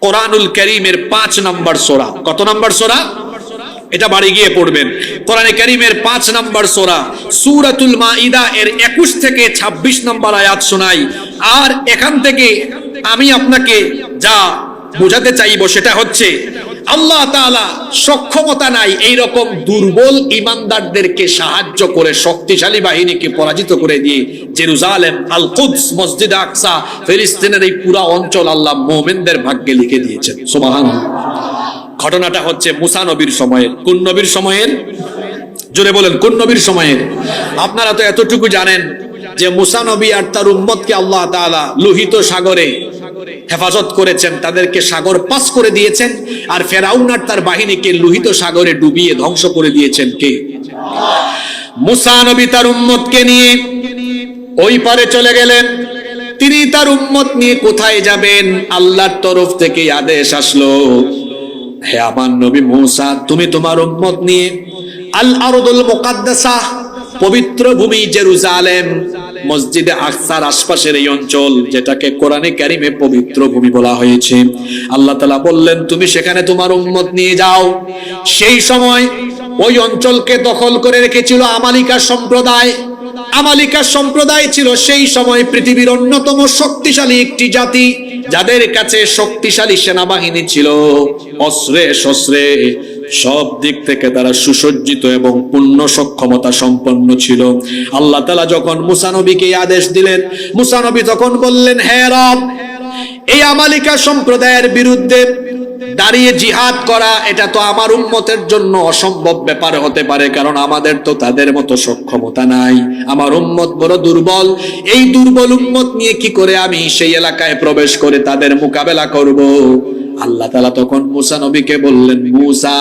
কোরআনুল কারীমের 5 নম্বর সূরা। কত নম্বর সূরা? এটা বাড়ি গিয়ে পড়বেন। কোরআনে কারীমের 5 নম্বর সূরা সূরাতুল মাইদা এর 21 থেকে 26 নম্বর আয়াত শোনাই। আর এখান থেকে আমি আপনাকে যা বোঝাতে চাইবো সেটা হচ্ছে, আল্লাহ তাআলা সক্ষমতা নাই এইরকম দুর্বল ঈমানদারদেরকে সাহায্য করে শক্তিশালী বাহিনীকে পরাজিত করে দিয়ে জেরুজালেম, আল কুদস, মসজিদ আকসা, ফিলিস্তিনের এই পুরো অঞ্চল আল্লাহ মুমিনদের ভাগ্যে লিখে দিয়েছেন। সুবহানাল্লাহ। ঘটনাটা হচ্ছে মুসা নবীর সময়ের। কোন নবীর সময়ের? জোরে বলেন, কোন নবীর সময়ের? আপনারা তো এতটুকু জানেন যে মুসা নবী আর তার উম্মতকে আল্লাহ তাআলা লোহিত সাগরে হেফাজত করেছেন, তাদেরকে সাগর পাস করে দিয়েছেন। আর ফেরাউন আর তার বাহিনীকে লোহিত সাগরে ডুবিয়ে ধ্বংস করে দিয়েছেন কে? মুসা নবী তার উম্মতকে নিয়ে ওই পারে চলে গেলেন। তিনি তার উম্মত নিয়ে কোথায় যাবেন? আল্লাহর তরফ থেকে আদেশ আসলো, হে আমার নবী মুসা, তুমি তোমার উম্মত নিয়ে আল আরদুল মুকাদ্দাসা, পবিত্র ভূমি জেরুজালেম, মসজিদে আকসার আশপাশের এই অঞ্চল, যেটাকে কোরআনে কারীমে পবিত্র ভূমি বলা হয়েছে, আল্লাহ তাআলা বললেন তুমি সেখানে তোমার উম্মত নিয়ে যাও। সেই সময় ওই অঞ্চলকে দখল করে রেখেছিল আমালিকা সম্প্রদায়। আমালিকা সম্প্রদায় ছিল সেই সময় পৃথিবীর অন্যতম শক্তিশালী একটি জাতি, যাদের কাছে শক্তিশালী সেনাবাহিনী ছিল, অস্ত্রে শস্ত্রে সব দিক থেকে তারা সুসজ্জিত এবং পূর্ণ সক্ষমতা সম্পন্ন ছিল। আল্লাহ তাআলা যখন মুসা নবীকে আদেশ দিলেন, মুসা নবী তখন বললেন, হে রব, এই আমালিকা সম্প্রদায়ের বিরুদ্ধে দাঁড়িয়ে জিহাদ করা এটা তো আমার উম্মতের জন্য অসম্ভব ব্যাপার হতে পারে, কারণ আমাদের তো তাদের মতো সক্ষমতা নাই। আমার উম্মত বড় দুর্বল। এই দুর্বল উম্মত নিয়ে কি করে আমি সেই এলাকায় প্রবেশ করে তাদের মোকাবেলা করব? আল্লাহ তাআলা তখন মুসা নবীকে বললেন, মুসা,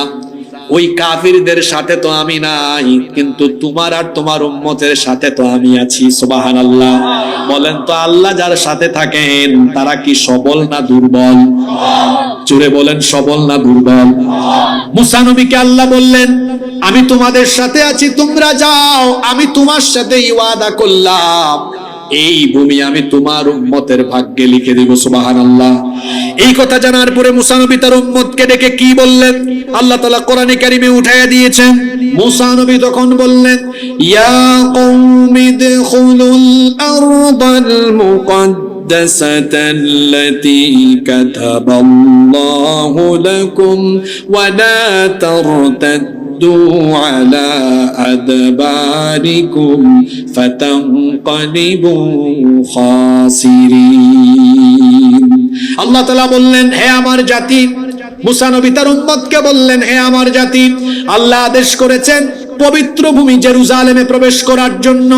ওই কাফিরদের সাথে তো আমি নাই, কিন্তু তোমার আর তোমার উম্মতের সাথে তো আমি আছি। সুবহানাল্লাহ। বলেন তো, আল্লাহ যার সাথে থাকেন তারা কি সবল না দুর্বল? জোরে বলেন, সবল না দুর্বল? মুসা নবীকে আল্লাহ বললেন, আমি তোমাদের সাথে আছি, তোমরা যাও, আমি তোমার সাথে ওয়াদা করলাম এই ভূমি আমি তোমার উম্মতের ভাগ্যে লিখে দিব। সুবহানাল্লাহ। এই কথা জানার পরে মুসা নবী তার উম্মতকে ডেকে কি বললেন? আল্লাহ তাআলা কোরআনে কারীমে উঠায়া দিয়েছেন। মুসা নবী তখন বললেন, ইয়া কওমি দুখুলুল আরদাল মুকাদ্দাসাতাল্লাতী কাতাবাল্লাহু লাকুম ওয়া লা তারতাদ্দু আলা আদবারিকুম ফাতানকালিবু খাসিরিন। আল্লাহ তাআলা বললেন, হে আমার জাতি, মুসা নবী তার উম্মতকে বললেন, হে আমার জাতি, আল্লাহ আদেশ করেছেন পবিত্র ভূমি জেরুজালেমে প্রবেশ করার জন্য।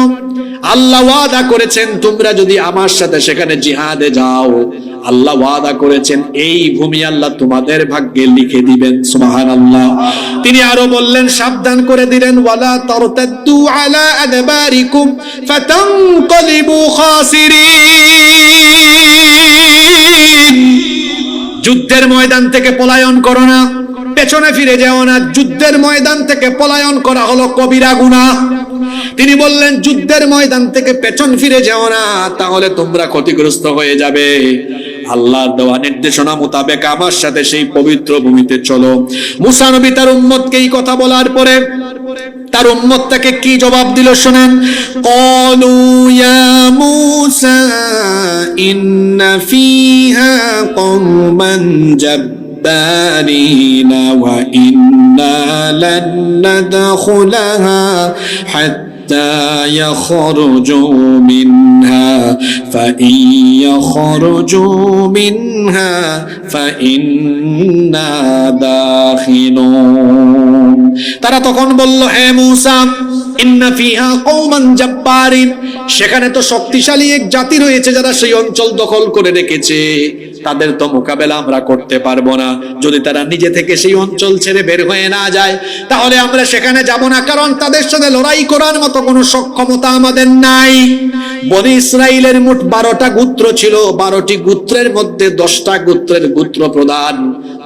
আল্লাহ ওয়াদা করেছেন তোমরা যদি আমার সাথে সেখানে জিহাদে যাও, আল্লাহ ওয়াদা করেছেন এই ভূমি আল্লাহ তোমাদের ভাগ্যে লিখে দিবেন। সুবহানাল্লাহ। তিনি আরো বললেন, সাবধান করে দিলেন, ওয়ালা তারতাদ্দু আলা আদবারিকুম ফাতানকালিবু খাসিরিন। যুদ্ধের ময়দান থেকে পলায়ন করো না, পেছনে ফিরে যাও না। যুদ্ধের ময়দান থেকে পলায়ন করা হলো কবিরা গুনাহ। তিনি বললেন, যুদ্ধের ময়দান থেকে পেছন ফিরে যাও না, তাহলে তোমরা ক্ষতিগ্রস্ত হয়ে যাবে। আল্লাহর দেওয়া নির্দেশনা মোতাবেক আমার সাথে সেই পবিত্র ভূমিতে চলো। মুসা নবী তার উম্মতকে এই কথা বলার পরে তার উম্মত তাকে কি জবাব দিল শোনেন। ক্বালু ইয়া মুসা ইন্না ফিহা কওমান জাব্বারিনা ওয়া ইন্না লান নাদখুলাহা হাত্তা ইয়াখরুজু মিনহা ফাইন ইয়াখরুজু মিনহা ফাইন্না দাখিলুন। তারা তখন বলল, হে মুসা, ইন্না ফিহা কওমান জাব্বারিন, সেখানে তো শক্তিশালী এক জাতি রয়েছে যারা সেই অঞ্চল দখল করে রেখেছে, তাদের তো মোকাবেলা আমরা করতে পারবো না। যদি তারা নিজে থেকে সেই অঞ্চল ছেড়ে বের হয়ে না যায়, তাহলে আমরা সেখানে যাব না, কারণ তাদের সাথে লড়াই করার মতো কোনো সক্ষমতা আমাদের নাই। বনি ইসরাইলের মোট 12টা গোত্র ছিল। 12টি গোত্রের মধ্যে 10টা গোত্রের গোত্র প্রধান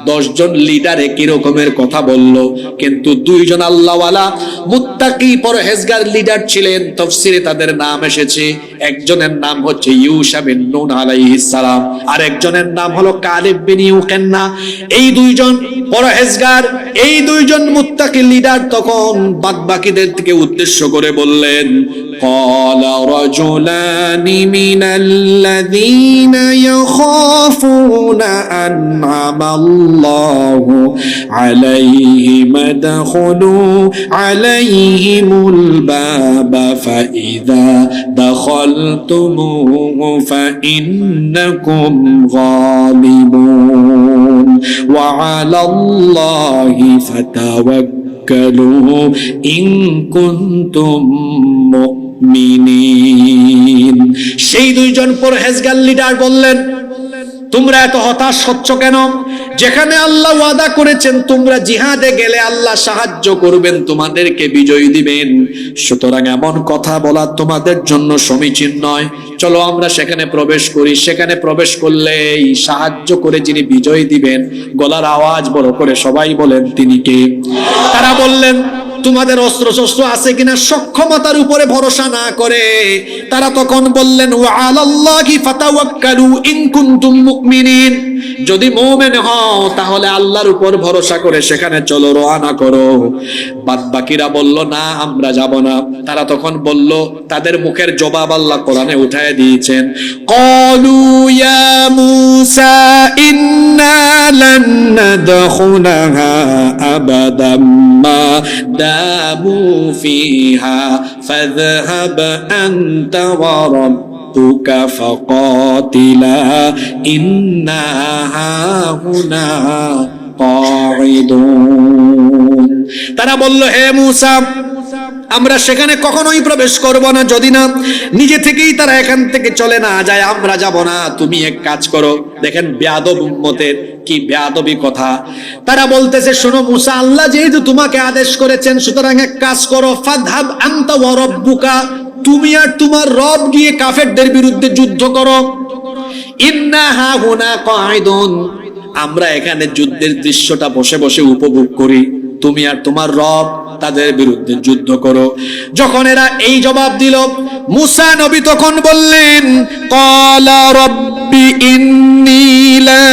10 জন লিডার একই রকমের কথা বলল, কিন্তু 2 জন আল্লাহওয়ালা মুত্তাকি পরহেজগার লিডার ছিলেন। তাফসিরে তাদের নাম এসেছে, একজনের নাম হচ্ছে ইউশা বিন নুন আলাইহিস সালাম, আর একজনের নাম হলো কালিব বিন ইউকান্না। এই 2 জন পরহেজগার, এই 2 জন মুত্তাকি লিডার তখন বাদবাকিদের থেকে উদ্দেশ্য করে বললেন, ক্বালা রাজুলানি মিনাল্লাযীনা ইয়াখাফুনা আন'আমাল্লাহু আলাইহিম আদখুলু আলাইহিমুল বাবা ফাইযা দাখালতুমুহু ফাইন্নাকুম গালিবুন ওয়া আলাল্লাহি ফাতাওয়াক্কালু ইন কুনতুম মুমিনিন। সেই 2 জন পরহেজগার লিডার বললেন, তোমরা এত হতাশ হচ্ছ কেন? যেখানে আল্লাহ ওয়াদা করেছেন তোমরা জিহাদে গেলে আল্লাহ সাহায্য করবেন, তোমাদেরকে বিজয় দিবেন, সুতরাং এমন কথা বলা তোমাদের জন্য সমীচীন নয়। চলো আমরা সেখানে প্রবেশ করি, সেখানে প্রবেশ করলেই সাহায্য করে যিনি বিজয় দিবেন, গলার আওয়াজ বড় করে সবাই বলেন তিনি কে? তারা বললেন, তোমাদের অস্ত্র শস্ত্র আছে কিনা সক্ষমতার উপরে ভরসা না করে তারা তখন বললেন, ওয়া আলাল্লাহি ফাতাওয়াক্কালু ইন কুনতুম মুমিনিন, যদি মুমিন হও তাহলে আল্লাহর উপর ভরসা করে সেখানে চলো, রওনা করো। বাদবাকিরা বলল, না আমরা যাব না। তারা তখন বলল, তাদের মুখের জবাব আল্লাহ কোরআনে উঠায় দিয়েছেন, ক্বালু ইয়া মূসা ইন্না লান নাদখুলাহা আবাদাম মা দামু ফিহা ফাযহাব আনতা ওয়া রাব্বুকা ফাকাতিলা ইন্না হাহুনা কাঈদুন। তারা বলল, হে মূসা, আমরা সেখানে কখনোই প্রবেশ করব না যদি না নিজে থেকেই তারা এখান থেকে চলে না যায়, আমরা যাব না। তুমি এক কাজ করো। দেখেন বেয়াদব উম্মতের কি বেয়াদবি কথা। তারা বলতেছে, শোনো মূসা, আল্লাহ যেহেতু তোমাকে আদেশ করেছেন সুতরাং এক কাজ করো, ফাযহাব আনতা ওয়া রাব্বুকা, তুমি আর তোমার রব গিয়ে কাফেরদের বিরুদ্ধে যুদ্ধ করো। ইন্না হাহুনা কাঈদুন, আমরা এখানে যুদ্ধের দৃশ্যটা বসে বসে উপভোগ করি, তুমি আর তোমার রব তাদের বিরুদ্ধে যুদ্ধ করো। যখন এরা এই জবাব দিল, মূসা নবী তখন বললেন, ক্বালা রাব্বি ইন্নী লা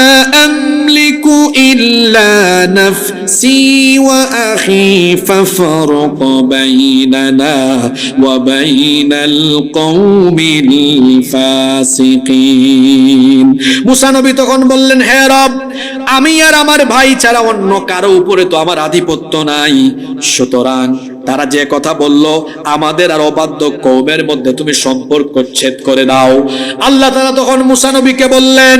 আমলিকু ইল্লা নাফসি ওয়া আখি ফাফরক বাইনানা ওয়া বাইনাল কওমিল ফাসিকিন। মূসা নবী তখন বললেন, হে রব, আমি আর আমার ভাই ছাড়া অন্য কারো উপরে তো আমার আধিপত্য নাই, সুতরাং তারা যে কথা বলল আমাদের আর অবাধ্য কওমের মধ্যে তুমি সম্পর্ক ছেদ করে দাও। আল্লাহ তাআলা তখন মূসা নবীকে বললেন,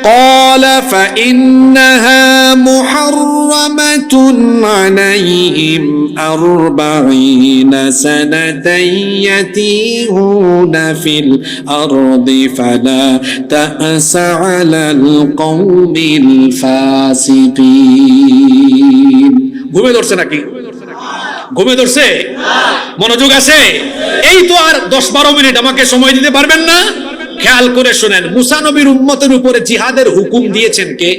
ক্বালা ফাইন্নাহা মুহাররামাতুন আলাইহিম 40 সানাতান ইয়াতিহুনা ফিল আরদি ফালা তা'সা আলাল কওমিল ফাসিকিন। ঘুমে ধরছে নাকি? ঘুমে ধরছে? মনোযোগ আছে? এই তো আর 10-12 মিনিট আমাকে সময় দিতে পারবেন না? খেয়াল করে শুনেন, মূসা নবীর উম্মতের উপরে জিহাদের হুকুম দিয়েছেন কে?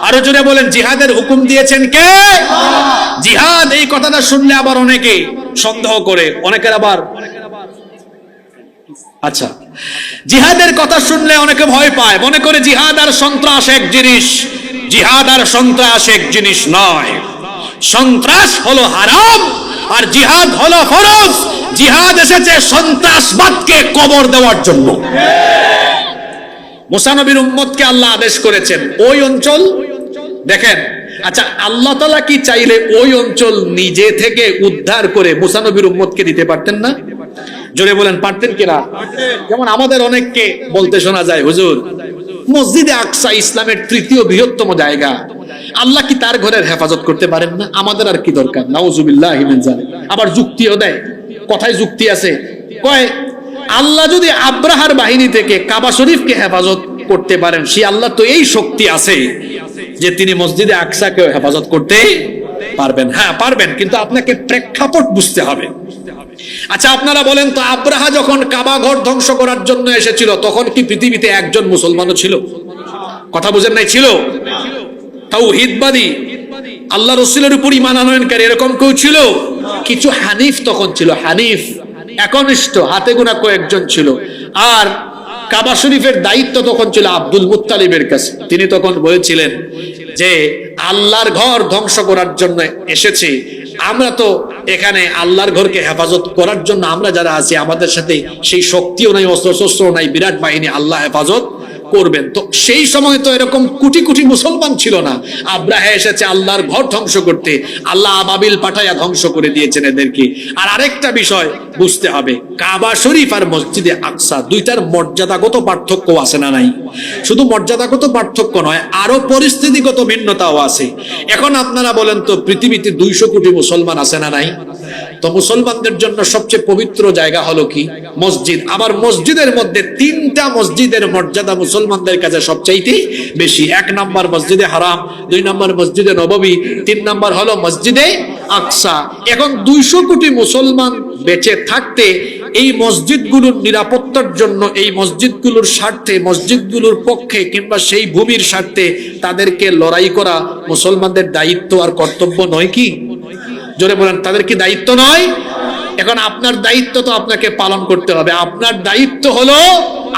আরো জোরে বলেন, জিহাদের হুকুম দিয়েছেন কে? জিহাদ এই কথাটা শুনলে আবার অনেকে সন্দেহ করে, অনেকের আবার আচ্ছা, জিহাদের কথা শুনলে অনেকে ভয় পায়, মনে করে জিহাদ আর সন্ত্রাস এক জিনিস। জিহাদ আর সন্ত্রাস এক জিনিস নয়। সন্ত্রাস হলো হারাম আর জিহাদ হলো ফরজ। জিহাদ এসেছে সন্ত্রাসবাদকে কবর দেওয়ার জন্য। মূসা নবীর উম্মতকে আল্লাহ আদেশ করেছেন ওই অঞ্চল দেখেন। আচ্ছা, আল্লাহ তাআলা কি চাইলে ওই অঞ্চল নিজে থেকে উদ্ধার করে মূসা নবীর উম্মতকে দিতে পারতেন না? জোরে বলেন, পারতেন কিনা? যেমন আমাদের অনেককে বলতে শোনা যায়, হুজুর মসজিদে আকসা ইসলামের 3য় বৃহত্তম জায়গা, আল্লাহ কি তার ঘরের হেফাজত করতে পারেন না? আমাদের আর কি দরকার? নাউজুবিল্লাহি মিন যালিক। আবার যুক্তিও দেয়, কথায় যুক্তি আছে, কয় আল্লাহ যদি আব্রাহার বাহিনী থেকে কাবা শরীফকে হেফাজত করতে পারেন, সেই আল্লাহ তো এই শক্তি আছে যে তিনি মসজিদে আকসাকে হেফাজত করতে পারবেন। হ্যাঁ পারবেন, কিন্তু আপনাকে প্রেক্ষাপট বুঝতে হবে। আচ্ছা আপনারা বলেন তো, আব্রাহা যখন কাবা ঘর ধ্বংস করার জন্য এসেছিল তখন কি পৃথিবীতে একজন মুসলমানও ছিল? কথা বুঝেন নাই? ছিল? তাওহীদবাদী, আল্লাহ রাসূলের উপর ঈমান আনয়নকারী এরকম কেউ ছিল? কিছু হানিফ তখন ছিল, হানিফ একনিষ্ঠ, হাতে গোনা কয়েকজন ছিল। আর কাবা শরীফের দায়িত্ব তখন ছিল আব্দুল মুত্তালিবের কাছে। তিনি তখন বলেছিলেন যে আল্লাহর ঘর ধ্বংস করার জন্য এসেছে, আমরা তো এখানে আল্লাহর ঘরকে হেফাজত করার জন্য আমরা যারা আছি আমাদের সাথে সেই শক্তিও নাই, অস্ত্রশস্ত্রও নাই, বিরাট বাহিনী, আল্লাহ হেফাজত করবেন। তো সেই সময় তো এরকম কোটি কোটি মুসলমান ছিল না। আব্রাহা এসেছে আল্লাহর ঘর ধ্বংস করতে, আল্লাহ আবাবিল পাঠাইয়া ধ্বংস করে দিয়েছেন এদেরকে। আর আরেকটা বিষয় বুঝতে হবে, কাবা শরীফ আর মসজিদে আকসা দুইটার মর্যাদাগত পার্থক্য আছে না নাই? শুধু মর্যাদাগত পার্থক্য নয়, আরো পরিস্থিতিগত ভিন্নতাও আছে। এখন আপনারা বলেন তো, পৃথিবীতে 200 কোটি মুসলমান আছে না নাই? তো মুসলমানদের জন্য সবচেয়ে পবিত্র জায়গা হলো কি? মসজিদ। আবার মসজিদের মধ্যে 3টা মসজিদের মর্যাদা মুসলমানদের কাছে সবচাইতে বেশি। 1 নম্বর মসজিদে হারাম, 2 নম্বর মসজিদে নববী, 3 নম্বর হলো মসজিদে আকসা। এখন 200 কোটি মুসলমান বেঁচে থাকতে এই মসজিদগুলোর নিরাপত্তার জন্য, এই মসজিদগুলোর স্বার্থে, মসজিদগুলোর পক্ষে কিংবা সেই ভূমির স্বার্থে তাদেরকে লড়াই করা মুসলমানদের দায়িত্ব আর কর্তব্য নয় কি? জোরে বলেন, তাদের কি দায়িত্ব নয়? এখন আপনার দায়িত্ব তো আপনাকে পালন করতে হবে। আপনার দায়িত্ব হলো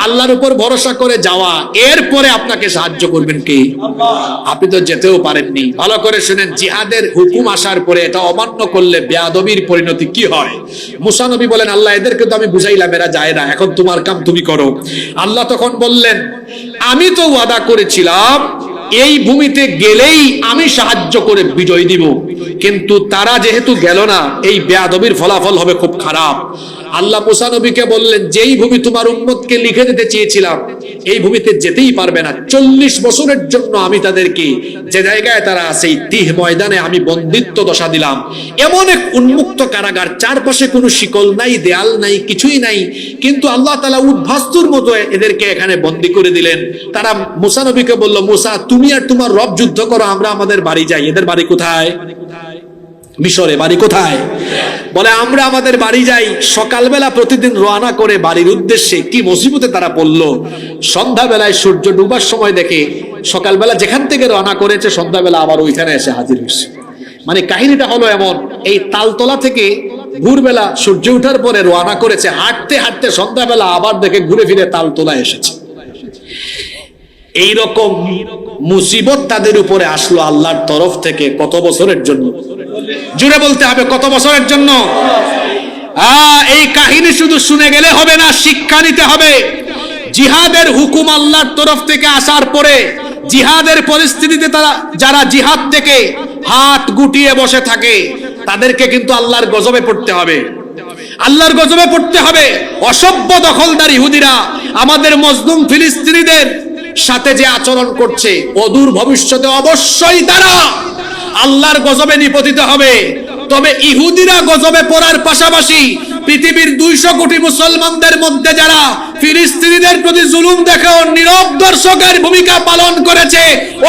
আল্লাহর উপর ভরসা করে যাওয়া, এরপরে আপনাকে সাহায্য করবেন কে? আপনি তো যেতেও পারেননি। ভালো করে শুনেন, জিহাদের হুকুম আসার পরে এটা অমান্য করলে বেয়াদবির পরিণতি কি হয়। মুসা নবী বলেন, আল্লাহ এদেরকে তো আমি বুঝাইলাম, এরা যায় না, এখন তোমার কাম তুমি করো। আল্লাহ তখন বললেন, আমি তো ওয়াদা করেছিলাম এই ভূমিতে গেলেই আমি সাহায্য করে বিজয় দিব, কিন্তু তারা যেহেতু গেল না, এই বেয়াদবির ফলাফল হবে খুব খারাপ। আল্লাহ মুসা নবীকে বললেন, যেই ভূমি তোমার উম্মতকে লিখে দিতে চেয়েছিলাম এই ভূমিতে যেতেই পারবে না। 40 বছরের জন্য আমি তাদেরকে যে জায়গায় তারা আছে এই তিহ ময়দানে আমি বন্দিত্ব দশা দিলাম। এমন এক উন্মুক্ত কারাগার, চারপাশে কোনো শিকল নাই, দেয়াল নাই, কিছুই নাই, কিন্তু আল্লাহ তাআলা উদ্ভাস্তুর মতো এদেরকে এখানে বন্দী করে দিলেন। তারা মুসা নবীকে বলল, মুসা তুমি আর তোমার রব যুদ্ধ করো, আমরা আমাদের বাড়ি যাই। এদের বাড়ি কোথায়? মিশরে। বাড়ি কোথায়? বলে আমরা আমাদের বাড়ি যাই। সকালবেলা প্রতিদিন রওনা করে বাড়ির উদ্দেশ্যে। কি মুসিবতে তারা পড়ল, সন্ধ্যাবেলায় সূর্য ডুবার সময় দেখে সকালবেলা যেখান থেকে রওনা করেছে সন্ধ্যাবেলা আবার ওইখানে এসে হাজির হয়েছে। মানে কাহিনীটা হলো এমন, এই তালতলা থেকে ভোরবেলা সূর্য ওঠার পরে রওনা করেছে, হাঁটতে হাঁটতে সন্ধ্যাবেলা আবার দেখে ঘুরে ফিরে তালতলা এসেছে। এইরকম মুসিবত তাদের উপরে আসলো আল্লাহর তরফ থেকে। কত বছরের জন্য? জুড়ে বলতে হবে, কত বছরের জন্য? এই কাহিনী শুধু শুনে গেলে হবে না, শিক্ষা নিতে হবে। জিহাদের হুকুম আল্লাহর তরফ থেকে আসার পরে জিহাদের পরিস্থিতিতে তারা যারা জিহাদ থেকে হাত গুটিয়ে বসে থাকে তাদেরকে কিন্তু আল্লাহর গজবে পড়তে হবে। আল্লাহর গজবে পড়তে হবে। অসভ্য দখলদার ইহুদিরা আমাদের মজলুম ফিলিস্তিনিদের সাথে যে আচরণ করছে, অদূর ভবিষ্যতে অবশ্যই তারা আল্লাহর গজবে নিপতিত হবে। তবে ইহুদিরা গজবে পড়ার পাশাপাশি পৃথিবীর 200 কোটি মুসলমানদের মধ্যে যারা ফিলিস্তিনিদের প্রতি জুলুম দেখেও নীরব দর্শকের ভূমিকা পালন করেছে,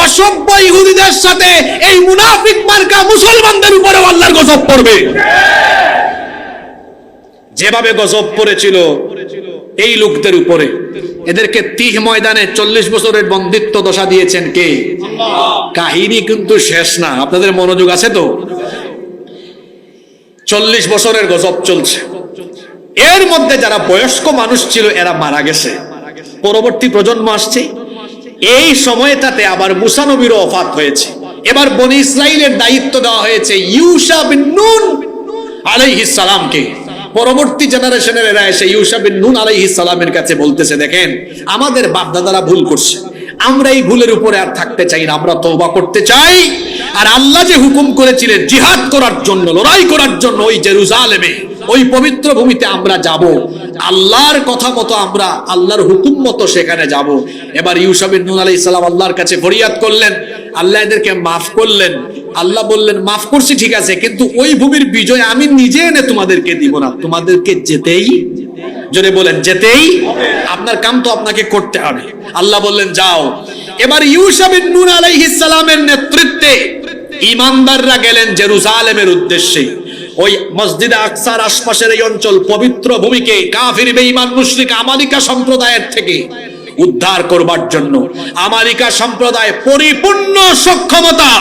অসভ্য ইহুদিদের সাথে এই মুনাফিক মার্কা মুসলমানদের উপরে আল্লাহর গজব পড়বে। যেভাবে গজব পড়েছিল এই লোকদের উপরে, এদেরকে তিহ ময়দানে 40 বছরের বন্দিত্ব দশা দিয়েছেন কে? কাহিনী কিন্তু শেষ না, আপনাদের মনোযোগ আছে তো? 40 বছরের গজব চলছে। এর মধ্যে যারা বয়স্ক মানুষ ছিল এরা মারা গেছে, পরবর্তী প্রজন্ম আসছে। এই সময়টাতে আবার মুসা নবীরও ওফাত হয়েছে। এবার বনি ইসরাইলের দায়িত্ব দেওয়া হয়েছে ইউশা বিন নুন আলাইহিস সালামকে। পরবর্তী জেনারেশনের এরা এসে ইউশা বিন নুন আলাইহিস সালামের কাছে বলতেছে, দেখেন আমাদের বাপ-দাদারা ভুল করছে, আমরা এই ভুলের উপরে আর থাকতে চাই না, আমরা তওবা করতে চাই। আর আল্লাহ যে হুকুম করেছিলেন জিহাদ করার জন্য, লড়াই করার জন্য ওই জেরুজালেমে, ওই পবিত্র ভূমিতে আমরা যাব, আল্লাহর কথা মতো আমরা আল্লাহর হুকুম মতো সেখানে যাব। এবার ইউশা বিন নুন আলাইহিস সালাম আল্লাহর কাছে ফরিয়াদ করলেন, আল্লাহ এদেরকে মাফ করলেন। আল্লাহ বললেন, মাফ করছি ঠিক আছে, কিন্তু ওই ভূমির বিজয় আমি নিজে এনে তোমাদেরকে দিব না, তোমাদেরকে যেতেই, জোরে বলেন, যেতেই, আপনার কাম তো আপনাকে করতে হবে। আল্লাহ বললেন যাও। এবার ইউশা বিন নুন আলাইহিস সালামের নেতৃত্বে ঈমানদাররা গেলেন জেরুজালেমের উদ্দেশ্যে। ওই মসজিদে আকসার আশপাশের এই অঞ্চল, পবিত্র ভূমিকে কাফির বেঈমান মুশরিক আমালিকা সম্প্রদায়ের থেকে উদ্ধার করবার জন্য। আমেরিকা সম্প্রদায় পরিপূর্ণ সক্ষমতা,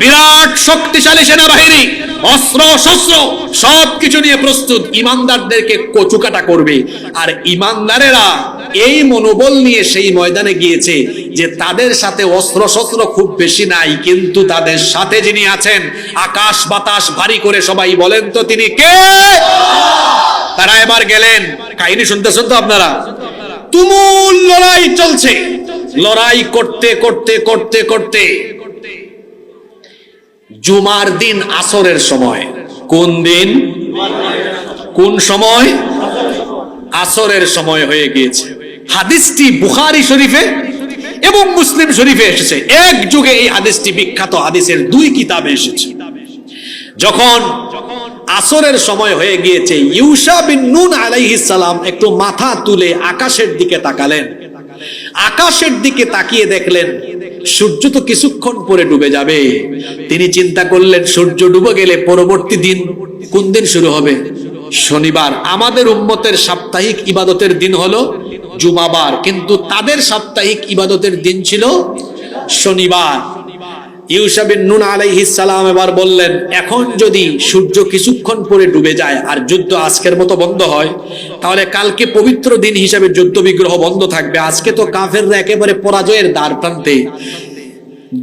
বিরাট শক্তিশালী সেনাবাহিনী, অস্ত্র শস্ত্র সবকিছু নিয়ে প্রস্তুত, ইমানদারদেরকে কচুকাটা করবে। আর ইমানদারেরা এই মনোবল নিয়ে সেই ময়দানে গিয়েছে যে তাদের সাথে অস্ত্র শস্ত্র খুব বেশি নাই, কিন্তু তাদের সাথে যিনি আছেন আকাশ বাতাস ভারী করে, সবাই বলেন তো তিনি কে? তারা এবার গেলেন। কাহিনী শুনতেছেন তো আপনারা? তুমুল লড়াই চলছে। লড়াই করতে করতে করতে করতে জুমার দিন আসরের সময়, কোন দিন কোন সময়? আসরের সময় হয়ে গিয়েছে। হাদিসটি বুখারী শরীফে এবং মুসলিম শরীফে এসেছে। এক যুগে এই হাদিসটি বিখ্যাত হাদিসের দুই কিতাবে এসেছে। যখন আসরের সময় হয়ে গিয়েছে, ইউশা বিন নুন আলাইহিস সালাম একটু মাথা তুলে আকাশের দিকে তাকালেন। আকাশের দিকে তাকিয়ে দেখলেন সূর্য তো কিছুক্ষণ পরে ডুবে যাবে। তিনি চিন্তা করলেন সূর্য ডুবে গেলে পরবর্তী দিন কোন দিন শুরু হবে? শনিবার। আমাদের উম্মতের সাপ্তাহিক ইবাদতের দিন হলো জুমাবার, কিন্তু তাদের সাপ্তাহিক ইবাদতের দিন ছিল শনিবার। ইউশা বিন নুন আলাইহিস সালাম এবার বললেন, এখন যদি সূর্য কিছুক্ষণ পরে ডুবে যায় আর যুদ্ধ আজকের মতো বন্ধ হয়, তাহলে কালকে পবিত্র দিন হিসাবে যুদ্ধ বিগ্রহ বন্ধ থাকবে। আজকে তো কাফেররা একেবারে পরাজয়ের দ্বার প্রান্তে।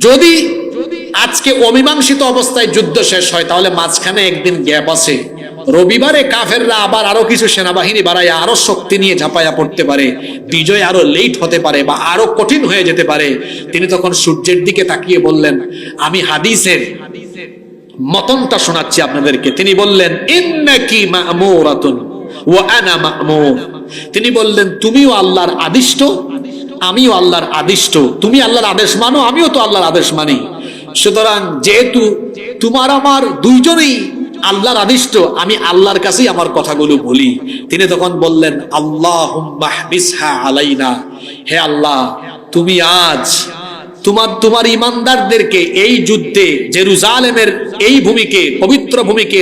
যদি আজকে অমীমাংসিত অবস্থায় যুদ্ধ শেষ হয়, তাহলে মাঝখানে একদিন গ্যাপ আছে। রবিবারে কাফেররা আবার আরো কিছু সেনাবাহিনী বাড়ায় আরো শক্তি নিয়ে ঝাঁপাইয়া পড়তে পারে, বিজয় আরো লেট হতে পারে বা আরো কঠিন হয়ে যেতে পারে। তিনি তখন সূর্যের দিকে তাকিয়ে বললেন, আমি হাদিসের মতনটা শোনাচ্ছি আপনাদেরকে। তিনি বললেন, ইন্নাকি মা'মুরাতুন ওয়া আনা মা'মুর। তিনি বললেন, তুমিও আল্লাহর আদিষ্ট, আমিও আল্লাহর আদিষ্ট। তুমি আল্লাহর আদেশ মানো, আমিও তো আল্লাহর আদেশ মানি। সুতরাং যেহেতু তোমার আমার দুইজনেই আল্লাহর আদিষ্ট, আমি আল্লাহর কাছেই আমার কথাগুলো বলি। তিনি তখন বললেন, আল্লাহুম্মা হবিসহা আলাইনা, হে আল্লাহ, তুমি আজ তোমার ইমানদারদেরকে এই যুদ্ধে জেরুজালেমের এই ভূমিকে, পবিত্র ভূমিকে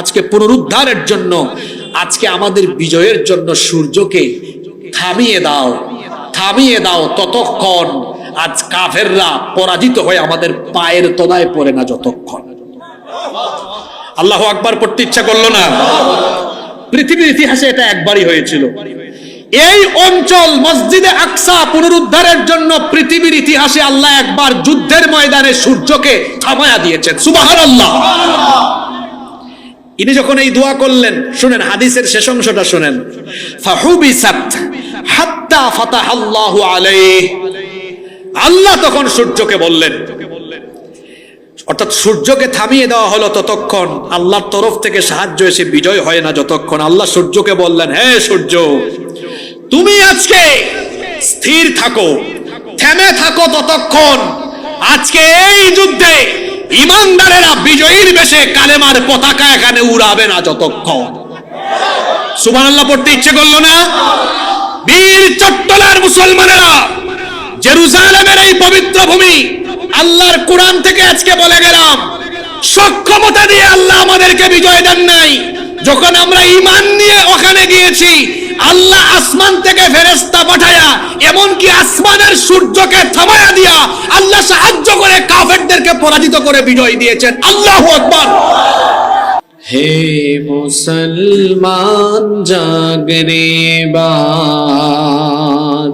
আজকে পুনরুদ্ধারের জন্য, আজকে আমাদের বিজয়ের জন্য সূর্যকে থামিয়ে দাও, থামিয়ে দাও ততক্ষণ আজ কাফেররা পরাজিত হয়ে আমাদের পায়ের তলায় পড়ে না যতক্ষণ। আল্লাহু আকবার পড়তে ইচ্ছা করলো না? পৃথিবীর ইতিহাসে এটা একবারই হয়েছিল। এই অঞ্চল মসজিদে আকসা পুনরুদ্ধারের জন্য পৃথিবীর ইতিহাসে আল্লাহ একবার যুদ্ধের ময়দানে সূর্যকে থামায়া দিয়েছেন। সুবহানাল্লাহ। ইনি যখন এই দোয়া করলেন, শুনেন হাদিসের শেষ অংশটা শুনেন, ফাহুবিসাত হাত্তা ফাতাহাল্লাহু আলাইহি। আল্লাহ তখন সূর্যকে বললেন, অর্থাৎ সূর্যকে থামিয়ে দেওয়া হলো ততক্ষণ, আল্লাহর তরফ থেকে সাহায্য এসে বিজয় হয় না যতক্ষণ। আল্লাহ সূর্যকে বললেন, হে সূর্য, তুমি আজকে স্থির থাকো, থেমে থাকো ততক্ষণ আজকে এই যুদ্ধে ইমানদারেরা বিজয়ীর বেশে কালেমার পতাকা এখানে উড়াবে না যতক্ষণ। সুবহানাল্লাহ পড়তে ইচ্ছে করলো না? বীর চট্টলার মুসলমানেরা, জেরুজালেমের এই পবিত্র ভূমি, আল্লাহর কোরআন থেকে আজকে বলে গেলাম, সক্ষমতা দিয়ে আল্লাহ আমাদেরকে বিজয় দেন নাই। যখন আমরা ঈমান নিয়ে ওখানে গিয়েছি, আল্লাহ আসমান থেকে ফেরেশতা পাঠায়া, এমনকি আসমানের সূর্যকে থামায়া দিয়া আল্লাহ সাহায্য করে কাফেরদেরকে পরাজিত করে বিজয় দিয়েছেন। আল্লাহু আকবার। হে মুসলমান জাগরে বার,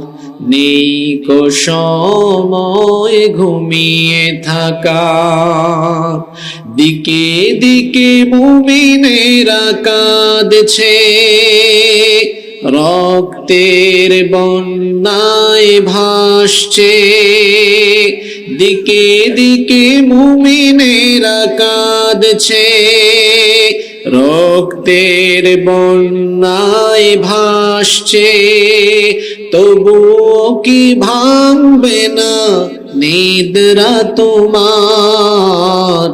নেই কো সময় ঘুমিয়ে থাকা, দিকে দিকে মুমিনেরা কাঁদছে, রক্তের বন্যায় ভাসছে, দিকে দিকে মুমিনেরা কাঁদছে, রক্তের বন্যায় ভাসছে, তবুও কি ভাঙবে না নিদ্রা তোমার?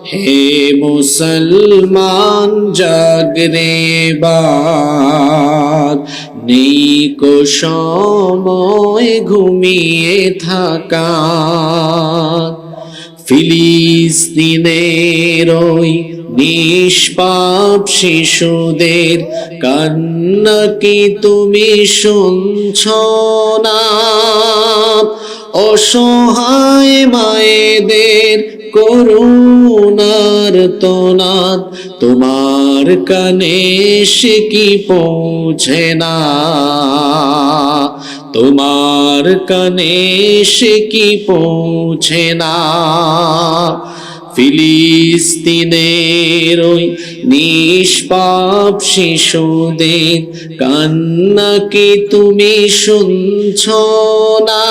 হে মুসলমান জাগরে বার, নেই কো সময় ঘুমিয়ে থাকা। ফিলিস্তিনের ওই নিষ্পাপ শিশুদের কান্না কি তুমি শুনছ না? অসহায় মায়েদের করুণার তোনাদ তোমার কানে সে কি পৌঁছে না? তোমার কানে সে কি পৌঁছে না? ফিলিস্তিনের ওই নিষ্পাপ শিশুদের কান্না কি তুমি শুনছ না?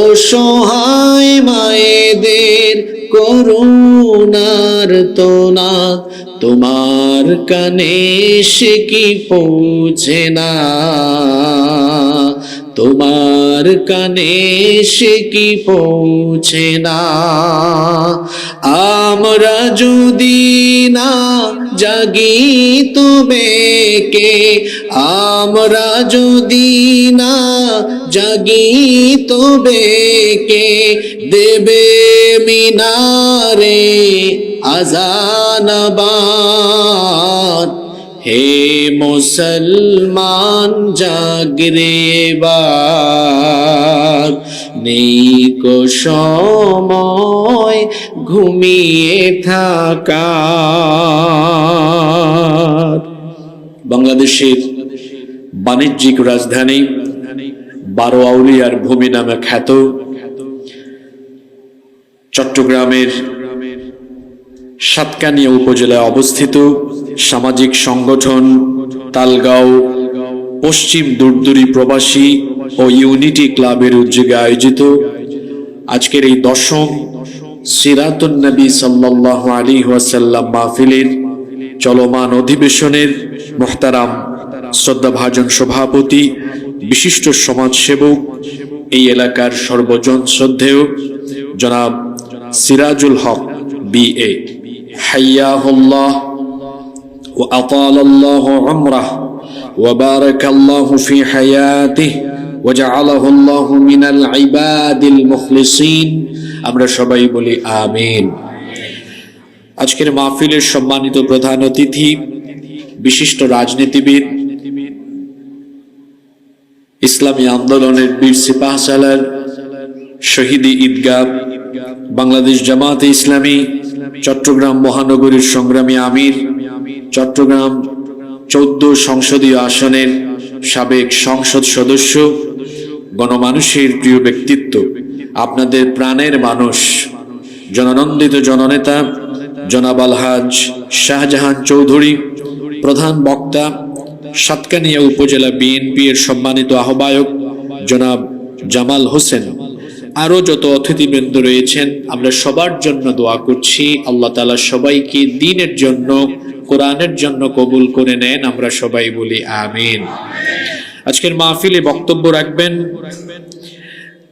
অসহায় মায়েদের করুণার তোনাদ তোমার কানে সে কি পৌঁছে না? তোমার কানে সে কি পৌঁছে না? আমরা যদি না জাগি তবে কে? আমরা যদি না জাগি তবে কে দেবে মিনারে আজানাবাদ? হে মুসলমান জাগরে এবার, নেই কো সময় ঘুমিয়ে থাকার। বাংলাদেশের বাণিজ্যিক রাজধানী 12 আউলিয়ার ভূমি নামে খ্যাত চট্টগ্রামের সাতকানিয়া উপজেলায় অবস্থিত সামাজিক সংগঠন তালগাঁও পশ্চিম দুরদুরি প্রবাসী ও ইউনিটি ক্লাবের উদ্যোগে আয়োজিত আজকের এই 10ম সিরাতুন নবী সাল্লাল্লাহু আলাইহি ওয়াসাল্লাম মাহফিলের চলমান অধিবেশনের মুহতারাম শ্রদ্ধাভাজন সভাপতি, বিশিষ্ট সমাজসেবক, এই এলাকার সর্বজন শ্রদ্ধেয় জনাব সিরাজুল হক BA, হাইয়াহুল্লাহ ওয়া আতালাল্লাহু উমরাহ ওয়া বারাকাল্লাহু ফি হায়াতিহি ওয়া জাআলাহুল্লাহু মিনাল ইবাদিল মুখলিসিন। আমরা সবাই বলি আমিন। আজকের মাহফিলের সম্মানিত প্রধান অতিথি, বিশিষ্ট রাজনীতিবিদ, ইসলামী আন্দোলনের বীর সিপাহসালার, শহীদি ঈদগাহ, বাংলাদেশ জামাতে ইসলামী চট্টগ্রাম মহানগরীর সংগ্রামী আমির, চট্টগ্রাম 14 সংসদীয় আসনের সাবেক সংসদ সদস্য, গণমানুষের প্রিয় ব্যক্তিত্ব, আপনাদের প্রাণের মানুষ, জননন্দিত জননেতা জনাব আলহাজ শাহজাহান চৌধুরী, প্রধান বক্তা সাতকানিয়া উপজেলা বিএনপি এর সম্মানিত আহ্বায়ক জনাব জামাল হোসেন, আরো যত অতিথিবৃন্দ রয়েছেন, আমরা সবার জন্য দোয়া করছি আল্লাহ তাআলা সবাইকে দ্বীনের জন্য, কোরআনের জন্য কবুল করে নেন। আমরা সবাই বলি আমিন। আজকের মাহফিলে বক্তব্য রাখবেন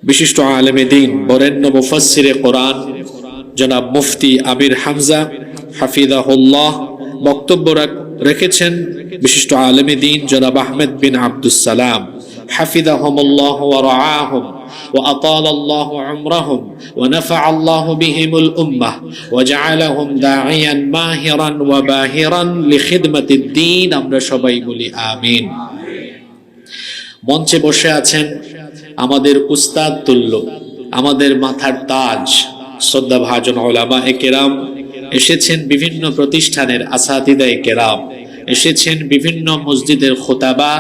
বিশিষ্ট আলেমে দ্বীন, বরেণ্য মুফাসসিরে কোরআন জনাব মুফতি আমির হামজা হাফিজাহুল্লাহ। বক্তব্য রেখেছেন বিশিষ্ট আলেমে দ্বীন জনাব আহমেদ বিন আব্দুস সালাম হাফিজাহুমুল্লাহ ওয়া রাআহুম ওয়া আতালাল্লাহু উমরাহুম ওয়া নাফাআল্লাহু বিহিমুল উম্মাহ ওয়া জাআলাহুম দাঈয়ান মাহিরান ওয়া বাহিরান লিখিদমাতিদ দ্বীন। আমরা সবাই বলি আমিন। মঞ্চে বসে আছেন আমাদের উস্তাদ তুল্য, আমাদের মাথার তাজ, শ্রদ্ধাভাজন উলামায়ে কেরাম, এসেছেন বিভিন্ন প্রতিষ্ঠানের আসাতিদায়ে কেরাম, এসেছেন বিভিন্ন মসজিদের খুতাবা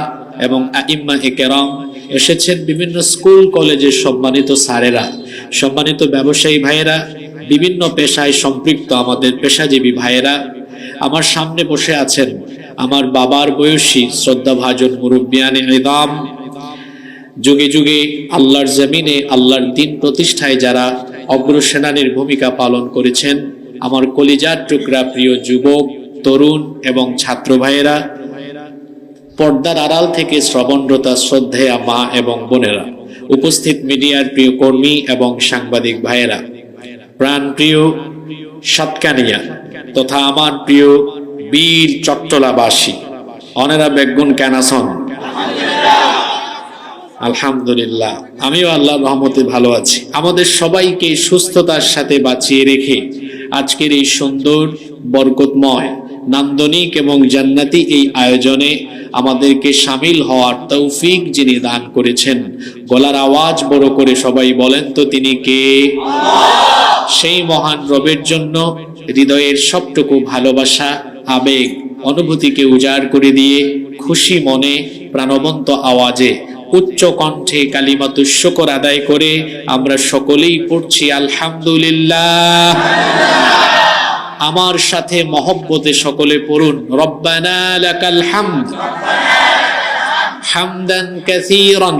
এবং আইম্মায়ে কেরাম, এসেছেন বিভিন্ন স্কুল কলেজের সম্মানিত স্যারেরা, সম্মানিত ব্যবসায়ী ভাইয়েরা, বিভিন্ন পেশায় সম্পৃক্ত আমাদের পেশাজীবী ভাইয়েরা। আমার সামনে বসে আছেন আমার বাবার বয়সী শ্রদ্ধাভাজন মুরব্বিয়ানে ইদাম, যুগে যুগে আল্লাহর জমিনে আল্লাহর দ্বীন প্রতিষ্ঠায় যারা অগ্রসেনানীর ভূমিকা পালন করেছেন, আমার কলিজার টুকরা প্রিয় যুবক, তরুণ এবং ছাত্র ভাইয়েরা, পর্দার আড়াল থেকে শ্রবণরতা শ্রদ্ধেয়া মা এবং বোনেরা, উপস্থিত মিডিয়ার প্রিয় কর্মী এবং সাংবাদিক ভাইয়েরা, প্রাণ প্রিয় সাতকানিয়া তথা আমার প্রিয় বীর চট্টলাবাসী, অনেরা বেগুন ক্যানাসন, আলহামদুলিল্লাহ, আমিও আল্লাহর রহমতে ভালো আছি। আমাদের সবাইকে সুস্থতার সাথে বাঁচিয়ে রেখে আজকের এই সুন্দর, বরকতময়, নান্দনিক এবং জান্নাতি এই আয়োজনে আমাদেরকে শামিল হওয়ার তৌফিক যিনি দান করেছেন, গলার আওয়াজ বড় করে সবাই বলেন তো তিনি কে? সেই মহান রবের জন্য হৃদয়ের সবটুকু ভালোবাসা, আবেগ, অনুভূতিকে উজাড় করে দিয়ে খুশি মনে প্রাণবন্ত আওয়াজে উচ্চ কণ্ঠে কালিমাতুশ শুকর আদায় করে আমরা সকলেই পড়ছি আলহামদুলিল্লাহ। আমার সাথে মহব্বতে সকলে পড়ুন, রব্বানা লাকাল হামদ হামদান কাসীরান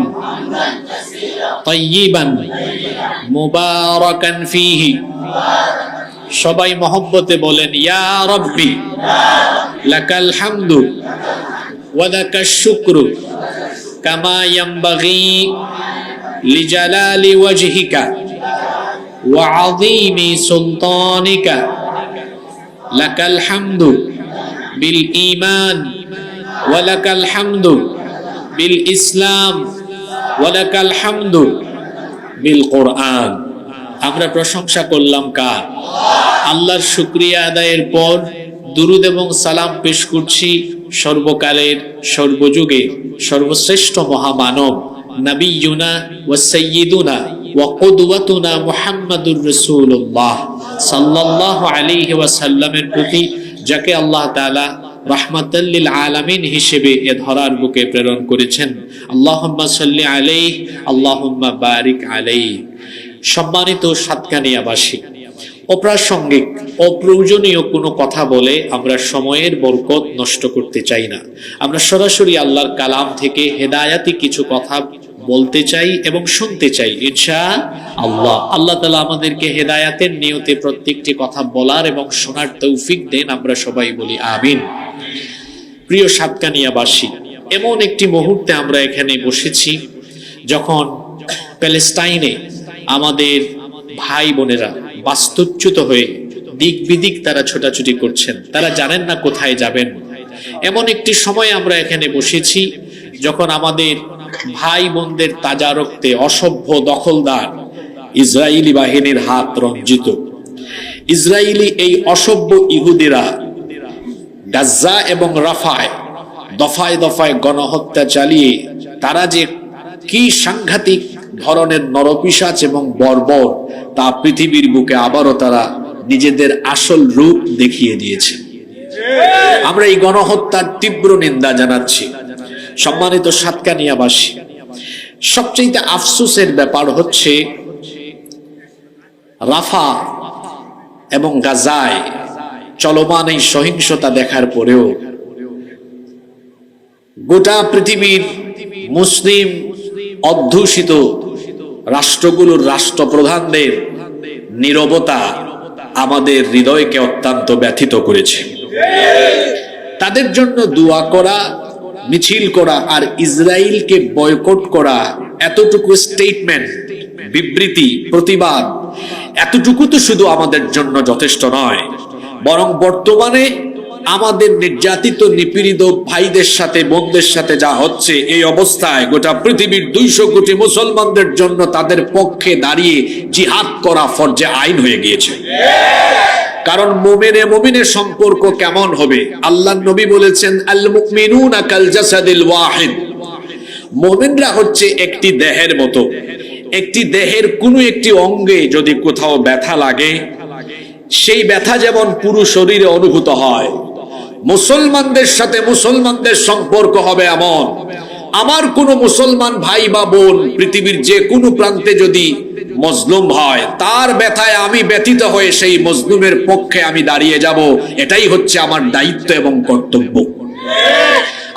তাইয়িবান মুবারাকান ফীহি। সবাই মহব্বতে বলেন, ইয়া রব্বি লাকাল হামদু ওয়া লাকাশ শুকরু কামা ইয়ানবাগি লিজালালি ওয়াজহিকা ওয়া আযীমি সুলতানিকা। লাকাল হামদু বিল ঈমান ওয়া লাকাল হামদু বিল ইসলাম ওয়া লাকাল হামদু বিল কোরআন। আমরা প্রশংসা করলাম কার? আল্লাহর শুকরিয়া আদায়ের পর দুরুদ এবং সালাম পেশ করছি সর্বকালের, সর্বযুগে সর্বশ্রেষ্ঠ মহামানব নবিয়ুনা ওয়া সাইয়্যিদুনা ওয়া কুদওয়াতুনা মুহাম্মাদুর রাসূলুল্লাহ সাল্লাল্লাহু আলাইহি ওয়াসাল্লামের প্রতি, যাকে আল্লাহ তাআলা রাহমাতাল লিল আলামিন হিসেবে এ ধরার বুকে প্রেরণ করেছেন। আল্লাহুম্মা সাল্লি আলাইহি, আল্লাহুম্মা বারিক আলাইহি। সম্মানিত সাতকানিয়াবাসী, অপ্রাসঙ্গিক, অপ্রয়োজনীয় কোনো কথা বলে আমরা সময়ের বরকত নষ্ট করতে চাই না। আমরা সরাসরি আল্লাহর কালাম থেকে হেদায়াতি কিছু কথা বলতে চাই এবং শুনতে চাই ইনশাআল্লাহ। আল্লাহ তাআলা আমাদেরকে হেদায়াতের নিয়তে প্রত্যেকটি কথা বলার এবং শোনার তৌফিক দেন, আমরা সবাই বলি আমিন। প্রিয় সাতকানিয়াবাসী, এমন একটি মুহূর্তে আমরা এখানে বসেছি যখন প্যালেস্টাইনে আমাদের ভাই বোনেরা বাস্তুচ্যুত হয়ে দিক বিদিক তারা ছোটাছুটি করছেন, তারা জানেন না কোথায় যাবেন। এমন একটি সময় আমরা এখানে বসেছি যখন আমাদের ভাই বোনদের তাজা রক্তে অসভ্য দখলদার ইসরায়েলি বাহিনীর হাত রঞ্জিত। ইসরায়েলি এই অসভ্য ইহুদিরা গাজ্জা এবং রাফায় দফায় দফায় গণহত্যা চালিয়ে তারা যে কি সাংঘাতিক ধরনের নরপিশাচ এবং বর্বর, তা পৃথিবীর বুকে আবারও তারা নিজেদের আসল রূপ দেখিয়ে দিয়েছে। আমরা এই গণহত্যার তীব্র নিন্দা জানাচ্ছি। সম্মানিত সাতকানিয়াবাসী, সবচেয়ে আফসোসের ব্যাপার হচ্ছে রাফা এবং গাজায় চলমান এই সহিংসতা দেখার পরেও গোটা পৃথিবীর মুসলিম অধ্যুষিত রাষ্ট্রগুলোর রাষ্ট্রপ্রধানদের নীরবতা আমাদের হৃদয়কে অত্যন্ত ব্যথিত করেছে। তাদের জন্য দোয়া করা, মিছিল করা আর ইসরায়েলকে বয়কট করা, এতটুকু স্টেটমেন্ট, বিবৃতি, প্রতিবাদ, এতটুকু তো শুধু আমাদের জন্য যথেষ্ট নয়, বরং বর্তমানে আমাদের নির্যাতিত নিপীড়িত ভাইদের সাথে, বোনদের সাথে যা হচ্ছে, এই অবস্থায় গোটা পৃথিবীর 200 কোটি মুসলমানদের জন্য তাদের পক্ষে দাঁড়িয়ে জিহাদ করা ফরজে আইন হয়ে গিয়েছে। কারণ মুমিনের সম্পর্ক কেমন হবে? আল্লাহর নবী বলেছেন, আল মুমিনুনা কাল জাসাদিল ওয়াহিদ। মুমিনরা হচ্ছে একটি দেহের মতো। একটি দেহের কোনো একটি অঙ্গে যদি কোথাও ব্যথা লাগে, সেই ব্যথা যেমন পুরো শরীরে অনুভূত হয়, মুসলমানদের সাথে মুসলমানদের সম্পর্ক হবে এমন। আমার কোনো মুসলমান ভাই বা বোন পৃথিবীর যে কোনো প্রান্তে যদি মজলুম হয়, তার ব্যথায় আমি ব্যথিত হয়ে সেই মজলুমের পক্ষে আমি দাঁড়িয়ে যাব। এটাই হচ্ছে আমার দায়িত্ব এবং কর্তব্য।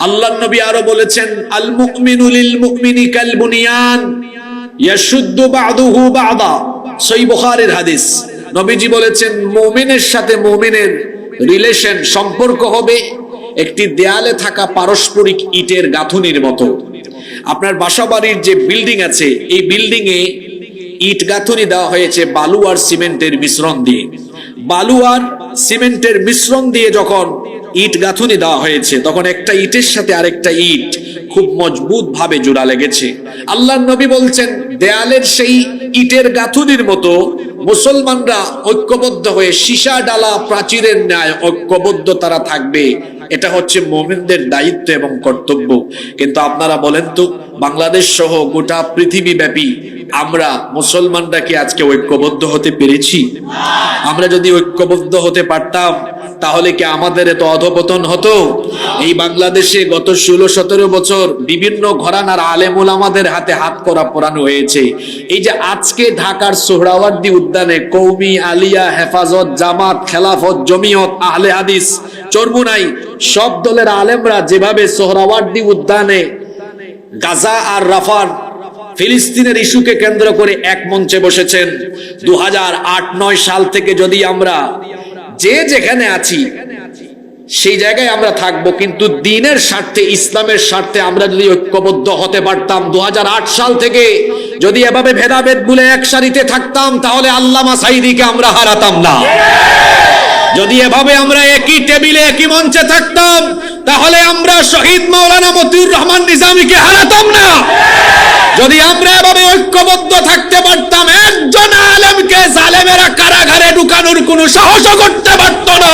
আল্লাহর নবী আরো বলেছেন, আল মুমিনু লিল মুমিনি কাল বুনিয়ান ইয়াশুদ্দু বা'দুহু বা'দা। সহিহ বুখারীর হাদিস। নবীজি বলেছেন, মুমিনের সাথে মুমিনের রিলেশন, সম্পর্ক হবে একটি দেয়ালে থাকা পারস্পরিক ইটের গাঁথুনির মতো। আপনার বাসাবাড়ির যে বিল্ডিং আছে, এই বিল্ডিং এ ইট গাঁথুনি দেওয়া হয়েছে বালু আর সিমেন্টের মিশ্রণ দিয়ে। বালু আর সিমেন্টের মিশ্রণ দিয়ে যখন ইট গাঁথুনি দেওয়া হয়েছে, তখন একটা ইটের সাথে আরেকটা ইট খুব মজবুত ভাবে জোড়া লেগেছে। আল্লাহর নবী বলছেন, দেয়ালের সেই ইটের গাঁথুনির মতো মুসলমানরা ঐক্যবদ্ধ হয়ে সীসা ডালা প্রাচীরের ন্যায় ঐক্যবদ্ধ তারা থাকবে। এটা হচ্ছে মুমিনদের দায়িত্ব এবং কর্তব্য। কিন্তু আপনারা বলেন তো, বাংলাদেশ সহ গোটা পৃথিবী ব্যাপী আমরা মুসলমানরা কি আজকে ঐক্যবদ্ধ হতে পেরেছি? আমরা যদি ঐক্যবদ্ধ হতে পারতাম তাহলে কি আমাদের এত অধপতন হতো? এই বাংলাদেশে গত 16-17 বছর বিভিন্ন ঘরানার আলেম ওলামাদের হাতে হাত করা পরানো হয়েছে। এই যে আজকে ঢাকার সোহরাওয়ার্দী উদ্যানে কওমি, আলিয়া, হেফাজত, জামাত, খেলাফত, জমিয়ত, আহলে হাদিস, চরমুনাই সব দলের আলেমরা যেভাবে সোহরাওয়ার্দী উদ্যানে গাজা আর রাফার ফিলিস্তিনের ইস্যুকে কেন্দ্র করে এক মঞ্চে বসেছেন, 2008-9 সাল থেকে যদি আমরা যে যেখানে আছি সেই জায়গায় আমরা থাকবো, কিন্তু দ্বীনের স্বার্থে, ইসলামের স্বার্থে আমরা যদি ঐক্যবদ্ধ হতে পারতাম, 2008 সাল থেকে যদি এভাবে ভেদাভেদ ভুলে এক সারিতে থাকতাম, তাহলে আল্লামা সাঈদীকে আমরা হারাতাম না। যদি এভাবে আমরা একই টেবিলে একই মঞ্চে থাকতাম, তাহলে আমরা শহীদ মাওলানা মতিউর রহমান নিজামীকে হারাতাম না। যদি আমরা এভাবে ঐক্যবদ্ধ থাকতে পারতাম, একজন আলেমকে জালেমেরা কারাগারে ঢুকানোর কোনো সাহসও করতে পারত না।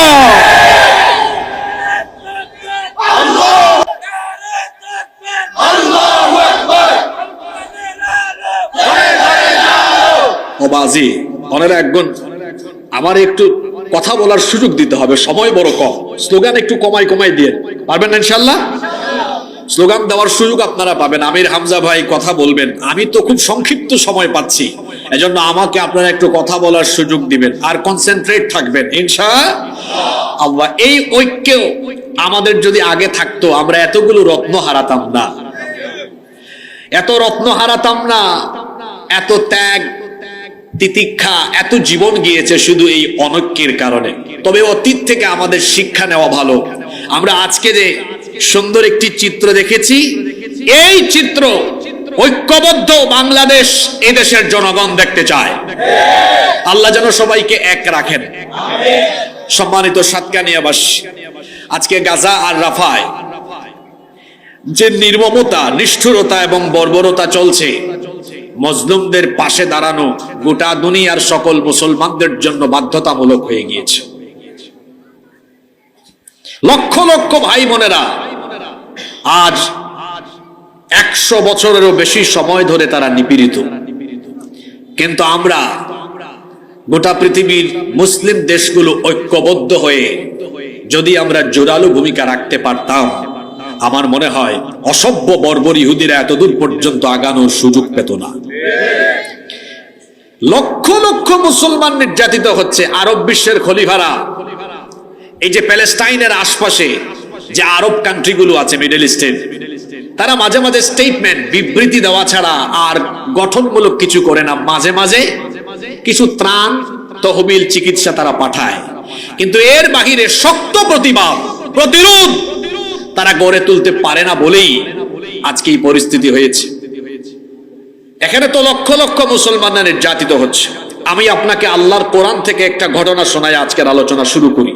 ও বাজি, অনেক একজন আমার একটু কথা বলার সুযোগ দিতে হবে, সময় বড় কম, স্লোগান একটু কমাই দিয়ে পারবেন না ইনশাআল্লাহ? স্লোগান দেওয়ার সুযোগ আপনারা পাবেন। আমির হামজা ভাই কথা বলবেন, আমি তো খুব সংক্ষিপ্ত সময় পাচ্ছি, এজন্য আমাকে আপনারা একটু কথা বলার সুযোগ দিবেন আর কনসেন্ট্রেট থাকবেন ইনশাআল্লাহ। এই ঐক্য আমাদের যদি আগে থাকতো, আমরা এতগুলো রত্ন হারাতাম না, এত রত্ন হারাতাম না, এত ত্যাগ তিতিক্ষা, এত জীবন গিয়েছে শুধু এই অনৈক্যের কারণে। তবে অতীত থেকে আমাদের শিক্ষা নেওয়া ভালো। আমরা আজকে যে সুন্দর একটি চিত্র দেখেছি, এই চিত্র ঐক্যবদ্ধ বাংলাদেশ এদেশের জনগণ দেখতে চায়। আল্লাহ যেন সবাইকে এক রাখেন। সম্মানিত সাতকানিয়াবাসী, আজকে গাজা আর রাফায় যে নির্মমতা, নিষ্ঠুরতা এবং বর্বরতা চলছে, মজলুমদের পাশে দাঁড়ানো গোটা দুনিয়ার সকল মুসলমানদের জন্য বাধ্যতামূলক হয়ে গিয়েছে। লক্ষ লক্ষ ভাই বোনেরা আজ 100 বছরেরও বেশি সময় ধরে তারা নিপীড়িত, কিন্তু আমরা গোটা পৃথিবীর মুসলিম দেশগুলো ঐক্যবদ্ধ হয়ে যদি আমরা জোরালো ভূমিকা রাখতে পারতাম, আমার মনে হয় অসভ্য বর্বর ইহুদিরা এতদূর পর্যন্ত আগানোর সুযোগ পেত না। লক্ষ লক্ষ মুসলমান নির্যাতিত হচ্ছে। আরব বিশ্বের খলিফারা, এই যে প্যালেস্টাইনের আশপাশে যে আরব কান্ট্রিগুলো আছে মিডল ইস্টের, তারা মাঝে মাঝে স্টেটমেন্ট, বিবৃতি দেওয়া ছাড়া আর গঠনমূলক কিছু করে না। মাঝে মাঝে কিছু ত্রাণ, তহবিল, চিকিৎসা তারা পাঠায়, কিন্তু এর বাহিরে শক্ত প্রতিবাদ, প্রতিরোধ তারা গড়ে তুলতে পারে না বলেই আজকে এই পরিস্থিতি হয়েছে। এখানে তো লক্ষ লক্ষ মুসলমানরা নির্যাতিত হচ্ছে। আমি আপনাকে আল্লাহর কোরআন থেকে একটা ঘটনা শোনাই আজকের আলোচনা শুরু করি।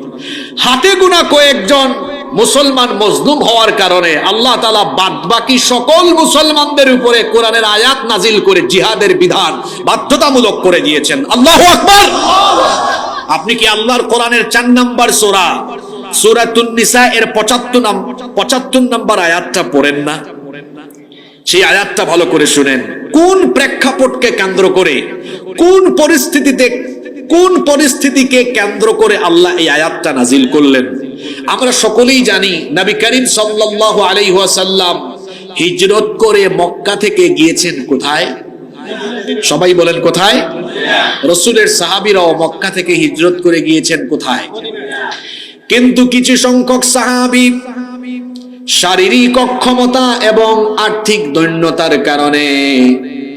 হাতে গোনা কয়েকজন মুসলমান মজলুম হওয়ার কারণে আল্লাহ তাআলা বাদবাকি সকল মুসলমানদের উপরে কোরআনের আয়াত নাজিল করে জিহাদের বিধান বাধ্যতামূলক করে দিয়েছেন। আল্লাহু আকবার। আপনি কি আল্লাহর কোরআনের 4 নম্বর সূরা সূরাতুন নিসা এর 75 নম্বর আয়াতটা পড়েন না? সেই আয়াতটা ভালো করে শুনেন। কোন প্রেক্ষাপটকে কেন্দ্র করে, কোন পরিস্থিতিকে কেন্দ্র করে আল্লাহ এই আয়াতটা নাজিল করলেন? আমরা সকলেই জানি নবী করিম সাল্লাল্লাহু আলাইহি ওয়াসাল্লাম হিজরত করে মক্কা থেকে গিয়েছেন কোথায়? সবাই বলেন কোথায়? রাসূলের সাহাবীরাও মক্কা থেকে হিজরত করে গিয়েছেন কোথায়? কিন্তু কিছু সংখ্যক সাহাবী শারীরিক অক্ষমতা এবং আর্থিক দৈন্যতার কারণে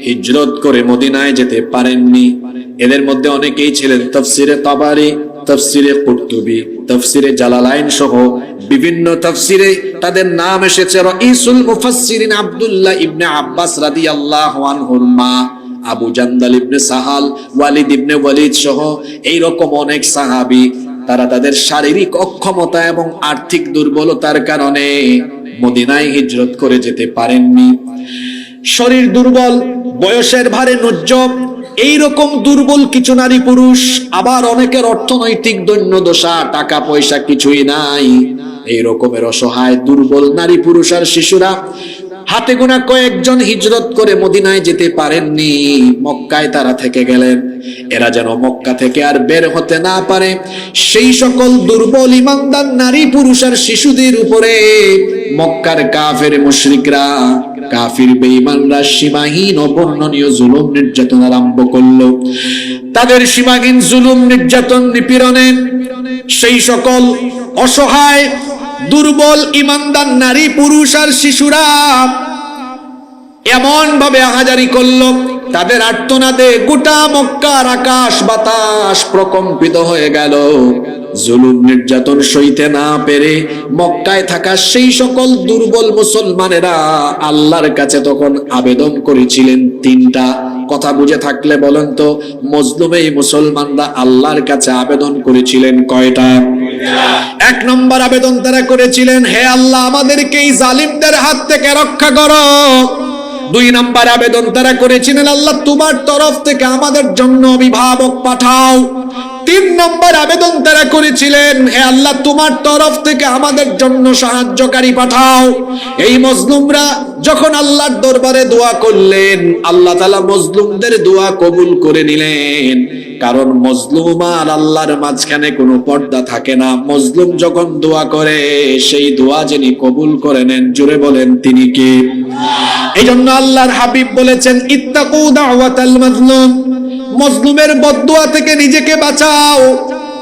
হিজরত করে মদিনায় যেতে পারেননি। এদের মধ্যে অনেকেই ছিলেন তাফসিরে তাবারি, তাফসিরে কুরতুবী, তাফসিরে জালালাইন সহ বিভিন্ন তাফসিরে তাদের নাম এসেছে। রাইসুল মুফাসসিরিন আব্দুল্লাহ ইবনে আব্বাস রাদিয়াল্লাহু আনহুর মা আবু জান্দাল ইবনে সাহাল, ওয়ালিদ ইবনে ওয়ালিদ সহ এইরকম অনেক সাহাবী তারা তাদের শারীরিক অক্ষমতা এবং আর্থিক দুর্বলতার কারণে মদিনায় হিজরত করে যেতে পারেননি। শরীর দুর্বল, বয়সের ভারে নুজ্জ, এইরকম দুর্বল কিছু নারী পুরুষ, আবার অনেকের অর্থনৈতিক দৈন্যদশা, টাকা পয়সা কিছুই নাই, এই রকমের অসহায় দুর্বল নারী পুরুষ আর শিশুরা হাতে গোনা কয়েকজন হিজরত করে মদিনায় যেতে পারেননি, মক্কায় তারা থেকে গেলেন। এরা যেন মক্কা থেকে আর বের হতে না পারে, সেই সকল দুর্বল ইমানদার নারী পুরুষ আর শিশুদের উপরে মক্কার কাফের মুশরিকরা, কাফির বেঈমানরা সীমাহীন অবর্ণনীয় জুলুম নির্যাতন আরম্ভ করলো। তাদের সীমাহীন জুলুম নির্যাতন নিপীড়নে সেই সকল অসহায় দুর্বল ইমানদার নারী পুরুষ আর শিশুরা এমন ভাবে আহাজারি করলো, তাদের আর্তনাদে গোটা মক্কার আকাশ বাতাস প্রকম্পিত হয়ে গেল। জুলুম নির্যাতন সইতে না পেরে মক্কায় থাকা সেই সকল দুর্বল মুসলমানেরা আল্লাহর কাছে তখন আবেদন করেছিলেন তিনটা। কথা বুঝে থাকলে বলেন তো, মজলুমে মুসলমানরা আল্লাহর কাছে আবেদন করেছিলেন কয়টা? এক নম্বর আবেদন তারা করেছিলেন, হে আল্লাহ আমাদেরকে এই জালিমদের হাত থেকে রক্ষা করো। দুই নম্বর আবেদন তারা করেছিলেন, আল্লাহ তোমার তরফ থেকে আমাদের জন্য অভিভাবক পাঠাও। তিন নম্বর আবেদন তারা করেছিলেন, হে আল্লাহ তোমার তরফ থেকে আমাদের জন্য সাহায্যকারী পাঠাও। এই মজলুমরা যখন আল্লাহর দরবারে দোয়া করলেন, আল্লাহ তাআলা মজলুমদের দোয়া কবুল করে নিলেন। কারণ মজলুম আর আল্লাহর মাঝখানে কোনো পর্দা থাকে না। মজলুম যখন দোয়া করে, সেই দোয়া যিনি কবুল করে নেন, জোরে বলেন তিনি কে? এই জন্য আল্লাহর হাবিব বলেছেন, ইত্তাকু দাওয়াতাল মাজলুম, মজলুমের বদদুয়া থেকে নিজেকে বাঁচাও।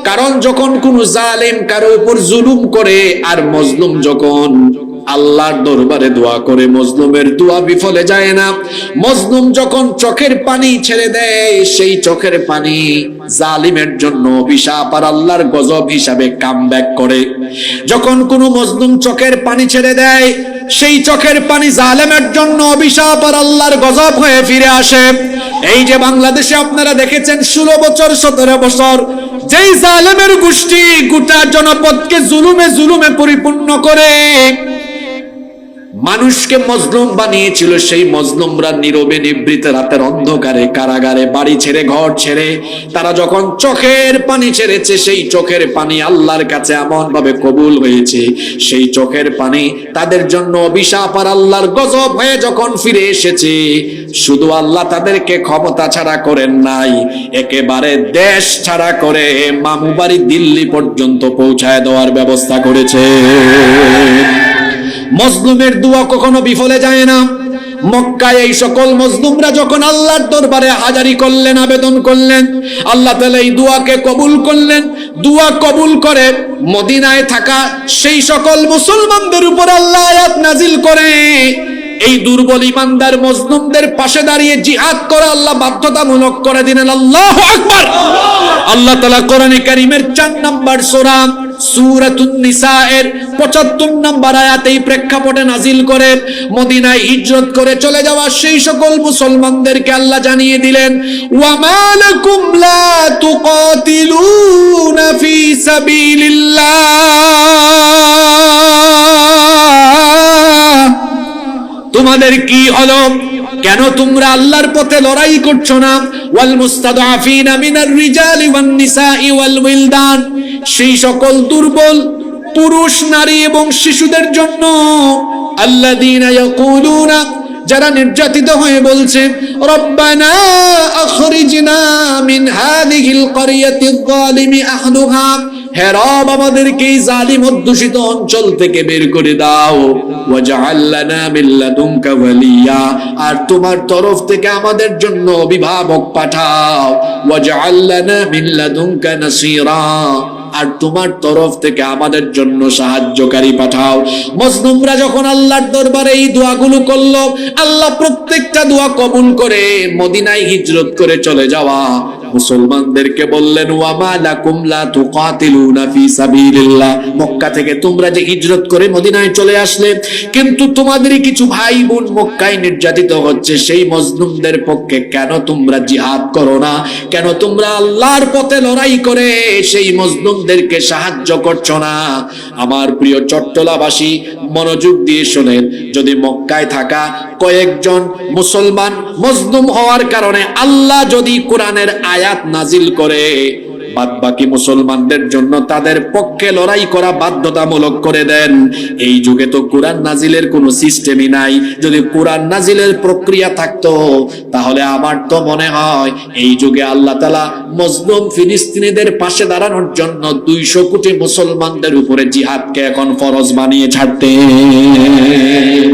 কারণ যখন কোন জালিম কারো উপর জুলুম করে আর মজলুম যখন আল্লাহর দরবারে দোয়া করে, মজলুমের দোয়া বিফলে যায় না। মজলুম যখন চোখের পানি ছেড়ে দেয়, সেই চোখের পানি জালিমের জন্য অভিশাপ আর আল্লাহর গজব হিসাবে কামব্যাক করে। যখন কোন মজলুম চোখের পানি ছেড়ে দেয়, সেই চোখের পানি জালেমের জন্য অভিশাপ আর আল্লাহর গজব হয়ে ফিরে আসে। এই যে বাংলাদেশে আপনারা দেখেছেন 16 বছর 17 বছর যেই জালেমের গোষ্ঠী গোটা জনপদকে জুলুমে পরিপূর্ণ করে মানুষকে মজলুম বানিয়েছিল, সেই মজলুমরা নীরবে নিভৃতে রাতের অন্ধকারে কারাগারে বাড়ি ছেড়ে ঘর ছেড়ে তারা যখন চোখের পানি ছেড়েছে, সেই চোখের পানি আল্লাহর কাছে এমন ভাবে কবুল হয়েছে, সেই চোখের পানি তাদের জন্য অভিশাপ আর আল্লাহর গজব হয়ে যখন ফিরে এসেছে, শুধু আল্লাহ তাদেরকে ক্ষমতা ছাড়া করেন নাই, একেবারে দেশ ছাড়া করে মামুবাড়ি দিল্লি পর্যন্ত পৌঁছায় দেওয়ার ব্যবস্থা করেছে। মজলুমের দোয়া কখনো বিফলে যায় না। মক্কায় এই সকল মজলুমরা যখন আল্লাহর দরবারে হাজারি করলেন, আবেদন করলেন, আল্লাহ তাআলা এই দোয়াকে কবুল করলেন। দোয়া কবুল করে মদিনায় থাকা সেই সকল মুসলমানদের উপর আল্লাহ আয়াত নাজিল করে এই দুর্বল ইমানদার মজলুমদের পাশে দাঁড়িয়ে জিহাদ করা আল্লাহ বাধ্যতামূলক করে দিলেন। আল্লাহু আকবার। আল্লাহ তাআলা কোরআনে কারীমের 4 নম্বর সূরা সূরাতুন নিসা এর 75 নম্বর আয়াতে এই প্রেক্ষাপটে নাজিল করে মদিনায় হিজরত করে চলে যাওয়া সেই সকল মুসলমানদেরকে আল্লাহ জানিয়ে দিলেন, ওয়া মালাকুম লা তুকাতিলুনা ফি সাবিলিল্লাহ, তোমাদের কি হলো? কেন তোমরা আল্লাহর পথে লড়াই করছো না? ওয়াল মুস্তাদআফিনা মিনার রিজালি ওয়ান নিসাই ওয়াল উইলদান, সেই সকল দুর্বল পুরুষ নারী এবং শিশুদের জন্য, আল্লাযীনা ইয়াকুলুনা, যারা নির্যাতিত হয়ে বলছে, রব্বানা আখরিজনা মিন হাযিহিল ক্বরিয়াতিয যালিমি আহলুহা, হে রব আমাদেরকে এই জালিম অধ্যুষিত অঞ্চল থেকে বের করে দাও, ওয়াজআল লানা মিন লাদুনকা ওয়ালিয়া, আর তোমার তরফ থেকে আমাদের জন্য অভিভাবক পাঠাও, ওয়াজআল লানা মিন লাদুনকা নাসীরা, আর তোমার তরফ থেকে আমাদের জন্য সাহায্যকারী পাঠাও। মজলুমরা যখন আল্লাহর দরবারে এই দোয়াগুলো করলো, আল্লাহ প্রত্যেকটা দোয়া কবুল করে মদিনায় হিজরত করে চলে যাওয়া মুসলমানদেরকে বললেন ওয়ামা লাকুম লা তুকাতিলুনা ফি সাবিলিল্লাহ, মক্কা থেকে তোমরা যে হিজরত করে মদিনায় চলে আসলে, কিন্তু তোমাদেরই কিছু ভাই বোন মক্কায় নির্যাতিত হচ্ছে, সেই মজলুমদের পক্ষে কেন তোমরা জিহাদ করো না? কেন তোমরা আল্লাহর পথে লড়াই করে সেই মজলুমদেরকে সাহায্য করছো না? আমার প্রিয় চট্টলাবাসী, মনোযোগ দিয়ে শোনেন, যদি মক্কায় থাকা কয়েকজন মুসলমান মজলুম হওয়ার কারণে আল্লাহ যদি কোরআনের আয়াত নাজিল করে, বাদবাকি মুসলমানদের জন্য তাদের পক্ষে লড়াই করা বাধ্যতামূলক করে দেন, এই যুগে তো কোরআন নাজিলের কোনো সিস্টেমই নাই। যদি কোরআন নাজিলের প্রক্রিয়া থাকতো, তাহলে আমার তো মনে হয় এই যুগে আল্লাহ তাআলা মজলুম ফিলিস্তিনিদের পাশে দাঁড়ানোর জন্য 200 কোটি মুসলমানদের উপরে জিহাদকে এখন ফরজ বানিয়ে ছাড়তেন।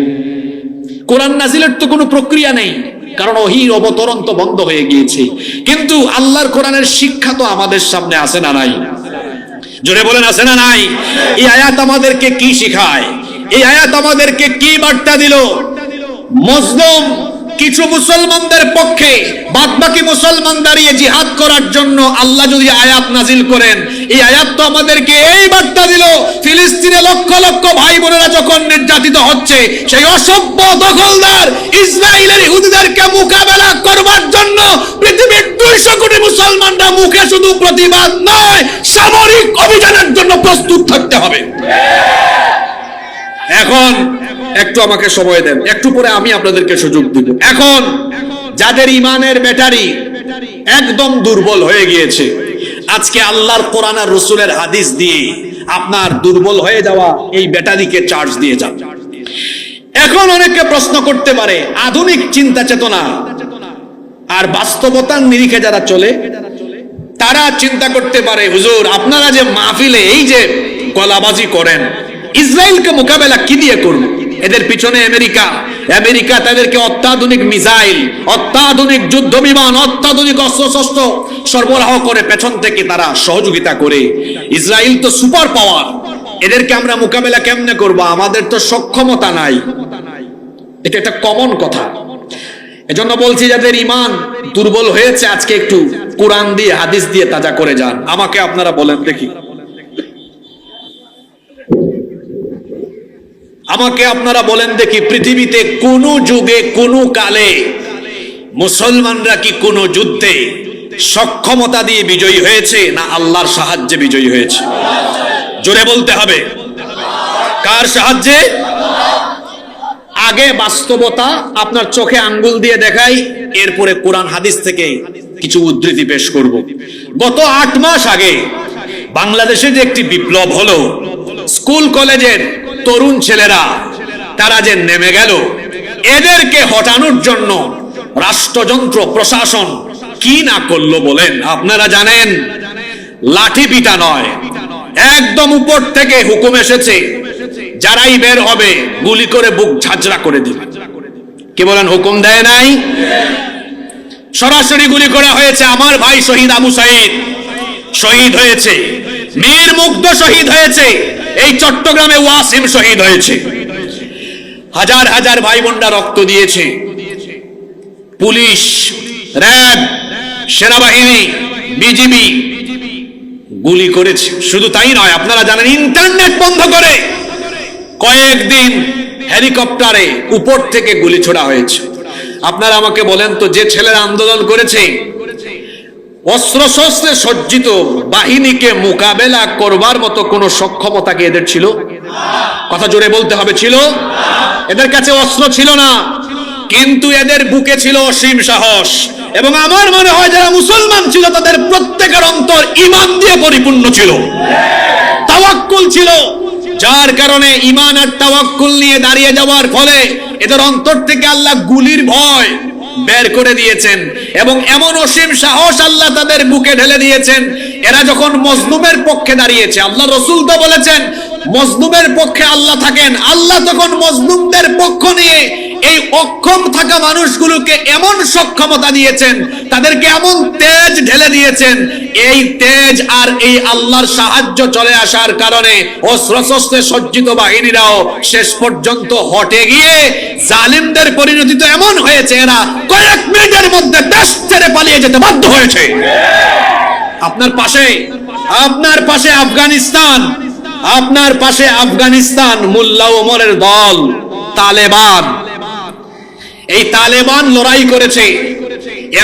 কোরআন নাজিলের তো কোনো প্রক্রিয়া নেই, কারণ ওহীর অবতরণ তো বন্ধ হয়ে গিয়েছে। কিন্তু আল্লাহর কোরআনের শিক্ষা তো আমাদের সামনে আছে না নাই? জোরে বলেন, আছে না নাই? এই আয়াত আমাদেরকে কি শিখায়? এই আয়াত আমাদেরকে কি বার্তা দিল? মজলুম কিছু মুসলমানদের পক্ষে বাদবাকি মুসলমান দাঁড়িয়ে জিহাদ করার জন্য আল্লাহ যদি আয়াত নাজিল করেন, এই আয়াত তো আমাদেরকে এই বার্তা দিল, ফিলিস্তিনে লক্ষ লক্ষ ভাই বোনেরা যখন নির্যাতিত হচ্ছে, সেই অসভ্য দখলদার ইসরায়েলের ইহুদিদেরকে মোকাবেলা করবার জন্য পৃথিবীর 200 কোটি মুসলমানরা মুখে শুধু প্রতিবাদ নয়, সামরিক অভিযানের জন্য প্রস্তুত থাকতে হবে। এখন একটু আমাকে সময় দেন, একটু পরে আমি আপনাদেরকে সুযোগ দিব। এখন যাদের ইমানের ব্যাটারি একদম দুর্বল হয়ে গিয়েছে, আজকে আল্লাহর কোরআন আর রাসূলের হাদিস দিয়ে আপনার দুর্বল হয়ে যাওয়া এই ব্যাটারিকে চার্জ দিয়ে যান। এখন অনেকে প্রশ্ন করতে পারে, আধুনিক চিন্তা চেতনা আর বাস্তবতার নিরিখে যারা চলে, তারা চিন্তা করতে পারে, হুজুর আপনারা যে মাহফিলে এই যে গলাবাজি করেন, ইসরায়েলকে মোকাবেলা কি দিয়ে করবে? এদের পিছনে আমেরিকা তাদেরকে অত্যাধুনিক মিসাইল, অত্যাধুনিক যুদ্ধ বিমান, অত্যাধুনিক অস্ত্রশস্ত্র সরবরাহ করে, পেছন থেকে তারা সহযোগিতা করে। ইসরায়েল তো সুপার পাওয়ার, এদেরকে আমরা মোকাবেলা কেমনে করব? আমাদের তো সক্ষমতা নাই। এটা একটা কমন কথা। এজন্য বলছি, যাদের ইমান দুর্বল হয়েছে আজকে একটু কোরআন দিয়ে হাদিস দিয়ে তাজা করে যান। আমাকে আপনারা বলেন দেখি, আমাকে আপনারা বলেন দেখি, পৃথিবীতে কোন যুগে কোন কালে মুসলমানরা কি কোন যুদ্ধে সক্ষমতা দিয়ে বিজয়ী হয়েছে, না আল্লাহর সাহায্যে বিজয়ী হয়েছে? জোরে বলতে হবে, কার সাহায্যে? আগে বাস্তবতা আপনার চোখে আঙ্গুল দিয়ে দেখাই, এরপরে কোরআন হাদিস থেকে কিছু উদ্ধৃতি পেশ করব। গত 8 মাস আগে বাংলাদেশে যে একটি বিপ্লব হলো, স্কুল কলেজের তরুণ ছেলেরা তারা যে নেমে গেল, এদেরকে হটানোর জন্য রাষ্ট্রযন্ত্র প্রশাসন কি না করলো বলেন? আপনারা জানেন, লাঠি পিটা নয়, একদম উপর থেকে হুকুম এসেছে, যারাই বের হবে গুলি করে বুক ঝাঁঝরা করে দিবে। কি বলেন? হুকুম দেয় নাই, সরাসরি গুলি করা হয়েছে। আমার ভাই শহীদ আবু সাইদ শহীদ হয়েছে, মীর মুগ্ধ শহীদ হয়েছে, এই চট্টগ্রামে ওয়াসিম শহীদ হয়েছে। হাজার হাজার ভাই বোনরা রক্ত দিয়েছে। পুলিশ, র্যাব, সেনাবাহিনী, বিজিবি গুলি করেছে। শুধু তাই নয়, আপনারা জানেন ইন্টারনেট বন্ধ করে কয়েকদিন হেলিকপ্টারে উপর থেকে গুলি ছোড়া হয়েছে। আপনারা আমাকে বলেন তো, যে ছেলেরা আন্দোলন করেছে, অস্ত্রশস্ত্রে সজ্জিত বাহিনীকে মোকাবেলা করবার মতো কোন সক্ষমতা কি এদের ছিল? কথা জোরে বলতে হবে, ছিল? এদের কাছে অস্ত্র ছিল না, কিন্তু এদের বুকে ছিল অসীম সাহস। এবং আমার মনে হয় যারা মুসলমান ছিল, তাদের প্রত্যেকের অন্তর ঈমান দিয়ে পরিপূর্ণ ছিল, তাওয়াক্কুল ছিল, যার কারণে ঈমান আর তাওয়াক্কুল নিয়ে দাঁড়িয়ে যাওয়ার ফলে এদের অন্তর থেকে আল্লাহ গুলির ভয় বের করে দিয়েছেন এবং এমন অসীম সাহস আল্লাহ তাদের বুকে ঢেলে দিয়েছেন। এরা যখন মজলুমের পক্ষে দাঁড়িয়েছে, আল্লাহ রাসূল তো বলেছেন মজলুমের পক্ষে আল্লাহ থাকেন, আল্লাহ তখন মজলুমদের পক্ষ নিয়ে এই অক্ষম থাকা মানুষগুলোকে এমন সক্ষমতা দিয়েছেন, তাদেরকে এমন তেজ ঢেলে দিয়েছেন, এই তেজ আর এই আল্লাহর সাহায্য চলে আসার কারণে অস্ত্রশস্ত্রে সজ্জিত বাহিনীরাও শেষ পর্যন্ত হটে গিয়ে জালিমদের পরিণতি তো এমন হয়েছে, এরা কয়েক মিনিটের মধ্যে দেশ ছেড়ে পালিয়ে যেতে বাধ্য হয়েছে। আপনার পাশে আফগানিস্তান, আপনার পাশে আফগানিস্তান, মোল্লা ওমরের দল তালেবান। এই তালেবান লড়াই করেছে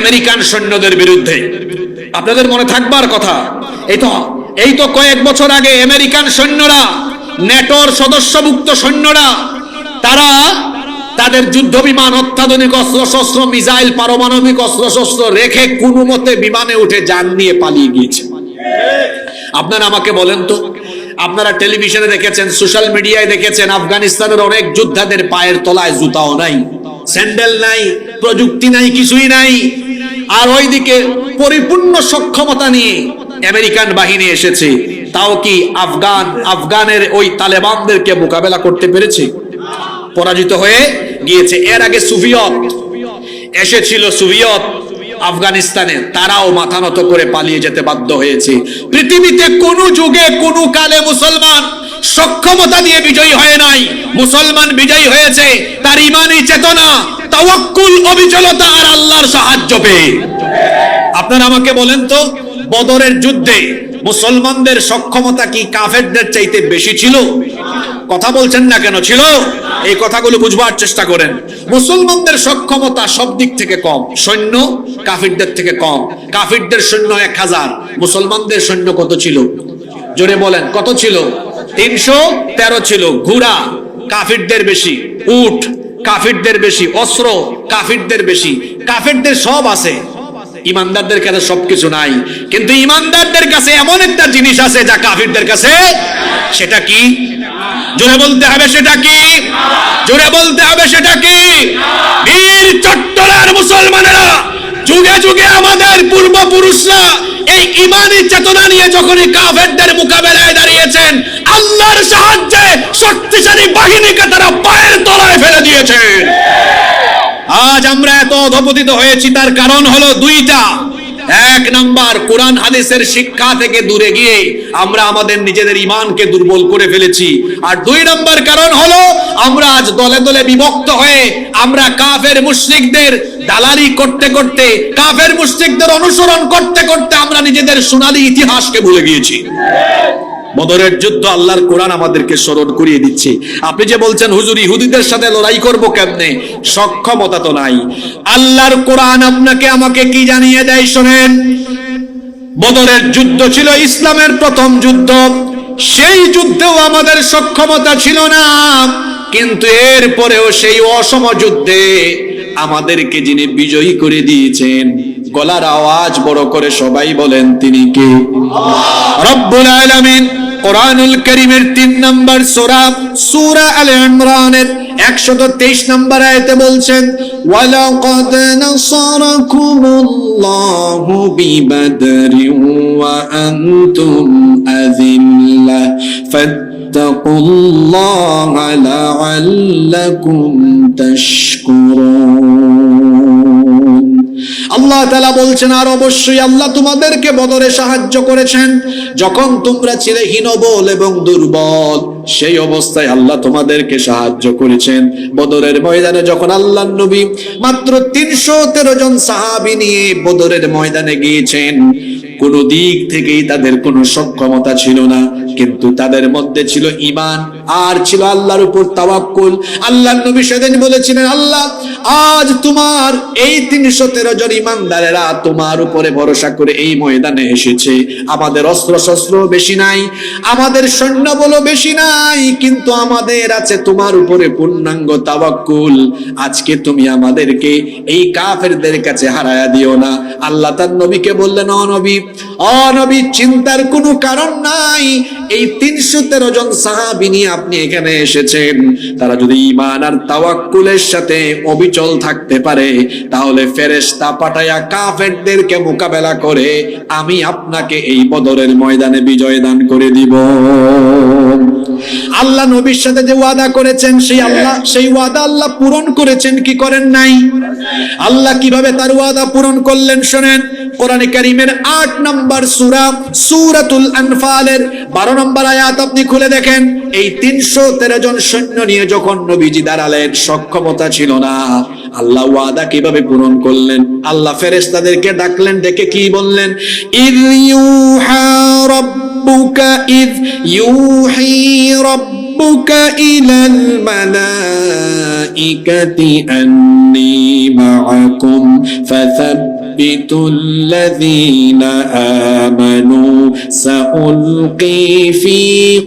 আমেরিকান সৈন্যদের বিরুদ্ধে। আপনাদের মনে থাকবার কথা, এই তো কয়েক বছর আগে আমেরিকান সৈন্যরা, নেটোর সদস্যভুক্ত সৈন্যরা, তারা তাদের যুদ্ধ বিমান, অত্যাধুনিক অস্ত্রশস্ত্র, মিসাইল, পারমাণবিক অস্ত্রশস্ত্র রেখে কোনো মতে বিমানে উঠে যান নিয়ে পালিয়ে গিয়েছে। আপনারা আমাকে বলেন তো, আপনারা টেলিভিশনে দেখেছেন, সোশ্যাল মিডিয়ায় দেখেছেন, আফগানিস্তানের অনেক যোদ্ধাদের পায়ের তলায় জুতাও নাই, স্যান্ডেল নাই, প্রযুক্তি নাই, কিছুই নাই। আর ওইদিকে পরিপূর্ণ সক্ষমতা নিয়ে আমেরিকান বাহিনী এসেছে, তাও কি আফগানের ওই তালেবানদেরকে মোকাবেলা করতে পেরেছে? পরাজিত হয়ে গিয়েছে। এর আগে সোভিয়েত এসেছিল, সোভিয়েত আফগানিস্তানে, তারাও মাথা নত করে পালিয়ে যেতে বাধ্য হয়েছে। পৃথিবীতে কোন যুগে কোন কালে মুসলমান সক্ষমতা দিয়ে বিজয়ী হয় নাই। মুসলমান বিজয়ী হয়েছে তার ঈমানী চেতনা, তাওয়াক্কুল, অবিচলতা আর আল্লাহর সাহায্য পেয়ে। আপনারা আমাকে বলেন তো, বদরের যুদ্ধে মুসলমানদের সক্ষমতা কি কাফেরদের চাইতে বেশি ছিল? কথা বলছেন না কেন? ছিল। এই কথাগুলো বুঝবার চেষ্টা করেন। মুসলমানদের সক্ষমতা সব দিক থেকে কম, সৈন্য কাফিরদের থেকে কম। কাফিরদের সৈন্য 1000, মুসলমানদের সৈন্য কত ছিল? জোরে বলেন, কত ছিল? 313 ছিল। ঘোড়া কাফিরদের বেশি, উট কাফিরদের বেশি, অস্ত্র কাফিরদের বেশি। কাফিরদের সব আছে, ইমানদারদের কাছে সবকিছু নাই। কিন্তু ইমানদারদের কাছে এমন একটা জিনিস আছে যা কাফিরদের কাছে, সেটা কি? জোরে বলতে হবে, সেটা কি? জোরে বলতে হবে, সেটা কি? বীর চট্টলার মুসলমানেরা, যুগে যুগে আমাদের পূর্বপুরুষরা এই ঈমানী চেতনা নিয়ে যখনই কাফেরদের মোকাবেলায় দাঁড়িয়েছেন, আল্লাহর সাহায্যে শক্তিশালী বাহিনীকে তারা পায়ের তলায় ফেলে দিয়েছেন। আজ আমরা এত অধপতিত হয়েছি, তার কারণ হলো দুইটা। এক নাম্বার, কোরআন হাদিসের শিক্ষা থেকে দূরে গিয়ে আমরা আমাদের নিজেদের ঈমানকে দুর্বল করে ফেলেছি। আর 2 নম্বর কারণ হলো, আমরা আজ দলে দলে বিভক্ত হয়ে আমরা কাফের মুশরিকদের দালালি করতে করতে, কাফের মুশরিকদের অনুসরণ করতে করতে আমরা নিজেদের সোনালী ইতিহাসকে ভুলে গিয়েছি। বদরের যুদ্ধ আল্লাহর কোরআন আমাদেরকে স্মরণ করিয়ে দিচ্ছে। আপনি যে বলছেন হুজুর ইহুদিদের সাথে লড়াই করব কেমনে, সক্ষমতা তো নাই। আল্লাহর কোরআন আপনাকে আমাকে কি জানিয়ে দেয় শোনেন। বদরের যুদ্ধ ছিল ইসলামের প্রথম যুদ্ধ, সেই যুদ্ধেও আমাদের সক্ষমতা ছিল না, কিন্তু এরপরেও সেই অসম যুদ্ধে আমাদেরকে যিনি বিজয়ী করে দিয়েছেন, গলার আওয়াজ বড় করে সবাই বলেন তিনি কে? রব্বুল আলামিন কোরআনুল কারীমের 3 নম্বর সূরা আলে ইমরানের 123 নম্বর আয়াতে বলছেন, ওয়ালাকাদ নাসারাকুমুল্লাহু বিবাদরিন ওয়া আনতুম আযিল্লা ফাত্তাকুল্লাহা লাআল্লাকুম তাশকুরুন। আল্লাহ তাআলা বলছেন, আর অবশ্যই আল্লাহ তোমাদেরকে বদরে সাহায্য করেছেন যখন তোমরা ছিলে হীনবল এবং দুর্বল। সেই অবস্থায় আল্লাহ তোমাদেরকে সাহায্য করেছেন। বদরের ময়দানে যখন আল্লাহর নবী মাত্র 313 জন সাহাবী নিয়ে বদরের ময়দানে গিয়েছেন, কোন দিক থেকেই তাদের কোনো সক্ষমতা ছিল না, কিন্তু তাদের মধ্যে ছিল ঈমান আর ছিল আল্লাহর উপর তাওয়াক্কুল। আল্লাহর নবী সেদিন বলেছিলেন, আল্লাহ আজ তোমার এই 313 জন ঈমানদারেরা তোমার উপরে ভরসা করে এই ময়দানে এসেছে। আমাদের অস্ত্র শস্ত্র বেশি নাই, আমাদের সৈন্যবলও বেশি নাই, কিন্তু আমাদের আছে তোমার উপরে পূর্ণাঙ্গ তাওয়াক্কুল। আজকে তুমি আমাদেরকে এই কাফেরদের কাছে হারায়া দিও না। আল্লাহ তার নবীকে বললেন, ও নবী নবী চিন্তার কোনো কারণ নাই, এই 313 জন সাহাবী নিয়ে আপনি এখানে এসেছেন, তারা যদি ঈমান আর তাওয়াক্কুলের সাথে অবিচল থাকতে পারে, তাহলে ফেরেশতা পাঠায়া কাফেরদেরকে মোকাবেলা করে আমি আপনাকে এই বদরের ময়দানে বিজয় দান করে দিব। আল্লাহ নবীর সাথে যে ওয়াদা করেছেন সেই ওয়াদা আল্লাহ পূরণ করেছেন কি করেন নাই? আল্লাহ কিভাবে তার ওয়াদা পূরণ করলেন শুনেন। কোরআনে কারীমের 8 নম্বর সূরা সূরাতুল আনফালের 12 নম্বর আয়াত আপনি খুলে দেখেন। এই 313 জন সৈন্য নিয়ে যখন নবীজি দাঁড়ালেন, সক্ষমতা ছিল না, আল্লাহ ওয়াদা কিভাবে পূরণ করলেন? আল্লাহ ফেরেশতাদেরকে ডাকলেন, ডেকে কি বললেন? ইয ইউহা রাব্বুকা ইয ইউহি রাব্বুকা ইলাল মালাইকাতি আন্নী মাআকুম فثبتوا الذين آمنوا سألقي في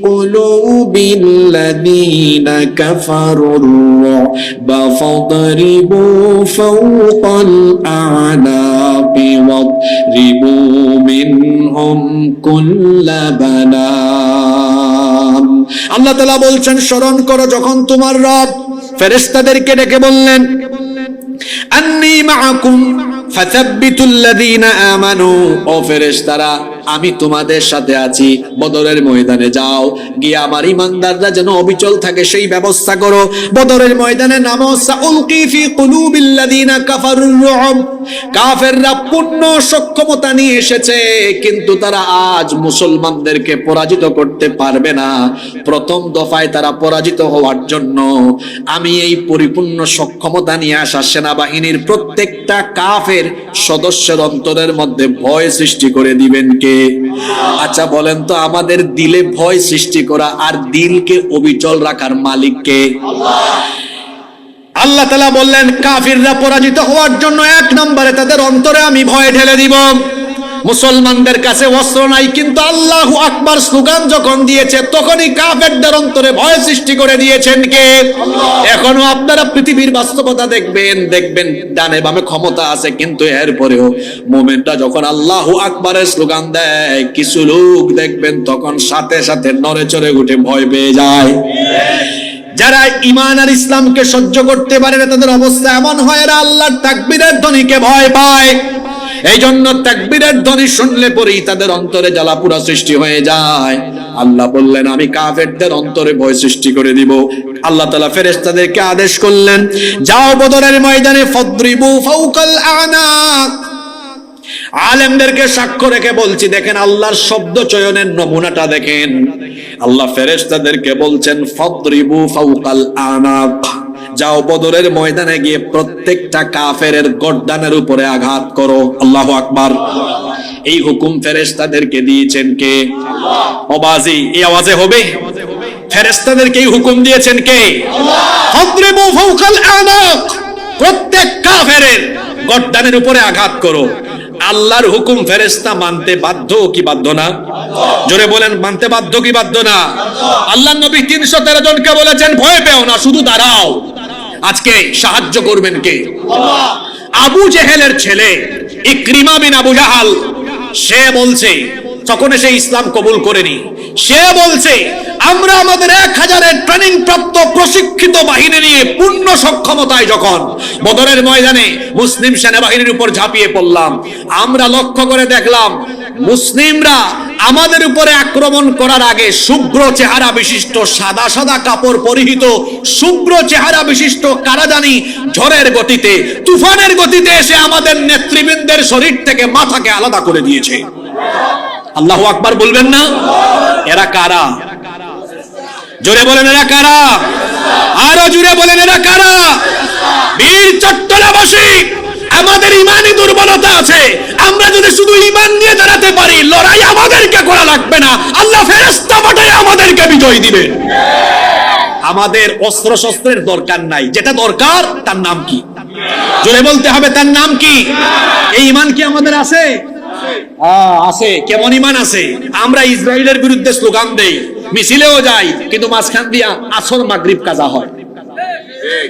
قلوب الذين كفروا الرعب فاضربوا فوق الأعناق واضربوا منهم كل بنان। আল্লাহ তাআলা বলছেন, স্মরণ করো যখন তোমার রব ফেরেশতাদেরকে ডেকে বললেন, আন্নী মাআকুম ফাসাব্বিতুল্লাযীনা আমানু, ও ফেরেশতারা আমি তোমাদের সাথে আছি, বদরের ময়দানে যাও, গিয়ে আমার ঈমানদাররা যেন অবিচল থাকে সেই ব্যবস্থা করো। বদরের ময়দানে নামো। সাউলকি ফি কুলুবিল্লাযীনা কাফারুর রুব, কাফেররা পূর্ণ সক্ষমতা নিয়ে এসেছে, কিন্তু তারা আজ মুসলমানদেরকে পরাজিত করতে পারবে না। প্রথম দফায় তারা পরাজিত হওয়ার জন্য আমি এই পরিপূর্ণ সক্ষমতা নিয়ে আসা সেনাবাহিনীর প্রত্যেকটা কাফের সদস্যের অন্তরের মধ্যে ভয় সৃষ্টি করে দিবেন কে? আচ্ছা বলেন তো, আমাদের দিলে ভয় সৃষ্টি করা আর দিলকে অবিচল রাখার মালিক কে? আল্লাহ তাআলা বললেন, কাফিররা পরাজিত হওয়ার জন্য 1 নম্বরে তাদের অন্তরে আমি ভয় ঢেলে দিব। মুসলমানদের কাছে অস্ত্র নাই, কিন্তু আল্লাহু আকবার স্লোগান যখন দিয়েছে তখনই কাফেরদের অন্তরে ভয় সৃষ্টি করে দিয়েছেন কে? এখনো আপনারা পৃথিবীর বাস্তবতা দেখবেন ডানে বামে ক্ষমতা আছে, কিন্তু এরপরেও মুমিনরা যখন আল্লাহু আকবারের স্লোগান দেয়, কিছু লোক দেখবেন তখন সাথে সাথে নড়ে চড়ে উঠে ভয় পেয়ে যায়। যারা ঈমান আর ইসলামকে সহ্য করতে পারে না, তাদের অবস্থা এমন হয়, এরা আল্লাহর তাকবীরের ধ্বনিকে ভয় পায়। এই জন্য তাকবীরের ধ্বনি শুনলে পরেই তাদের অন্তরে জ্বালাপোড়া সৃষ্টি হয়ে যায়। আল্লাহ বললেন, আমি কাফেরদের অন্তরে ভয় সৃষ্টি করে দিব। আল্লাহ তাআলা ফেরেশতাদেরকে আদেশ করলেন, যাও বদরের ময়দানে ফাদরিবু ফাওকাল আনাক। আলেমদেরকে সাক্ষ্য রেখে বলছি, দেখেন আল্লাহর শব্দ চয়নের নমুনাটা দেখেন। আল্লাহ ফেরেশতাদেরকে বলছেন, ফাদরিবু ফাওকাল আনাক, যাও বদরের ময়দানে গিয়ে প্রত্যেকটা কাফেরের গর্দানের উপরে আঘাত করো। আল্লাহু আকবার। এই হুকুম ফেরেশতাদেরকে দিয়েছেন কে? আল্লাহ। ওবাজি এই আওয়াজে হবে? ফেরেশতাদেরকে এই হুকুম দিয়েছেন কে? আল্লাহ। ফাদরিবু ফাওকাল আনাক, প্রত্যেক কাফেরের গর্দানের উপরে আঘাত করো। আল্লাহর হুকুম ফেরেশতা মানতে বাধ্য কি বাধ্য না? জোরে বলেন, মানতে বাধ্য কি বাধ্য না? আল্লাহর নবী 313 জনকে বলেছেন, ভয় পেও না, শুধু দাঁড়াও। আজকে সাহায্য করবেন কে? আল্লাহ। আবু জেহেলের ছেলে ইকরিমা বিন আবু জাহাল, সে বলছে, তখন সে ইসলাম কবুল করেনি, সে বলছে আমরা আমাদের 1000-এর ট্রেনিং প্রাপ্ত প্রশিক্ষিত বাহিনী নিয়ে পূর্ণ সক্ষমতায় যখন বদরের ময়দানে মুসলিম সেনাবাহিনীর উপর ঝাঁপিয়ে পড়লাম, আমরা লক্ষ্য করে দেখলাম মুসলিমরা আমাদের উপরে আক্রমণ করার আগে শুভ্র চেহারা বিশিষ্ট, সাদা সাদা কাপড় পরিহিত, শুভ্র চেহারা বিশিষ্ট কারা জানি ঝড়ের গতিতে, তুফানের গতিতে এসে আমাদের নেতৃবৃন্দের শরীর থেকে মাথাকে আলাদা করে দিয়েছে। আল্লাহু আকবার বলবেন না? এরা কারা? জোরে বলেন, এরা কারা? আরো জোরে বলেন, এরা কারা? বীর চট্টলাবাসী, আমাদের ইমানি দুর্বলতা আছে, আমরা যদি শুধু ঈমান নিয়ে দাঁড়াতে পারি, লড়াই আমাদেরকে করা লাগবে না, আল্লাহ ফেরেশতা পাঠিয়ে আমাদেরকে বিজয় দিবে। আমাদের অস্ত্র শস্ত্রের দরকার নাই, যেটা দরকার তার নাম কি? জোরে বলতে হবে, তার নাম কি? এই ঈমান কি আমাদের আছে? আছে। কেমন ঈমান আছে? আমরা ইসরায়েলের বিরুদ্ধে স্লোগান দেই, মিছিলেও যাই, কিন্তু মাঝখান দিয়া আসর মাগরিব কাজা হয়।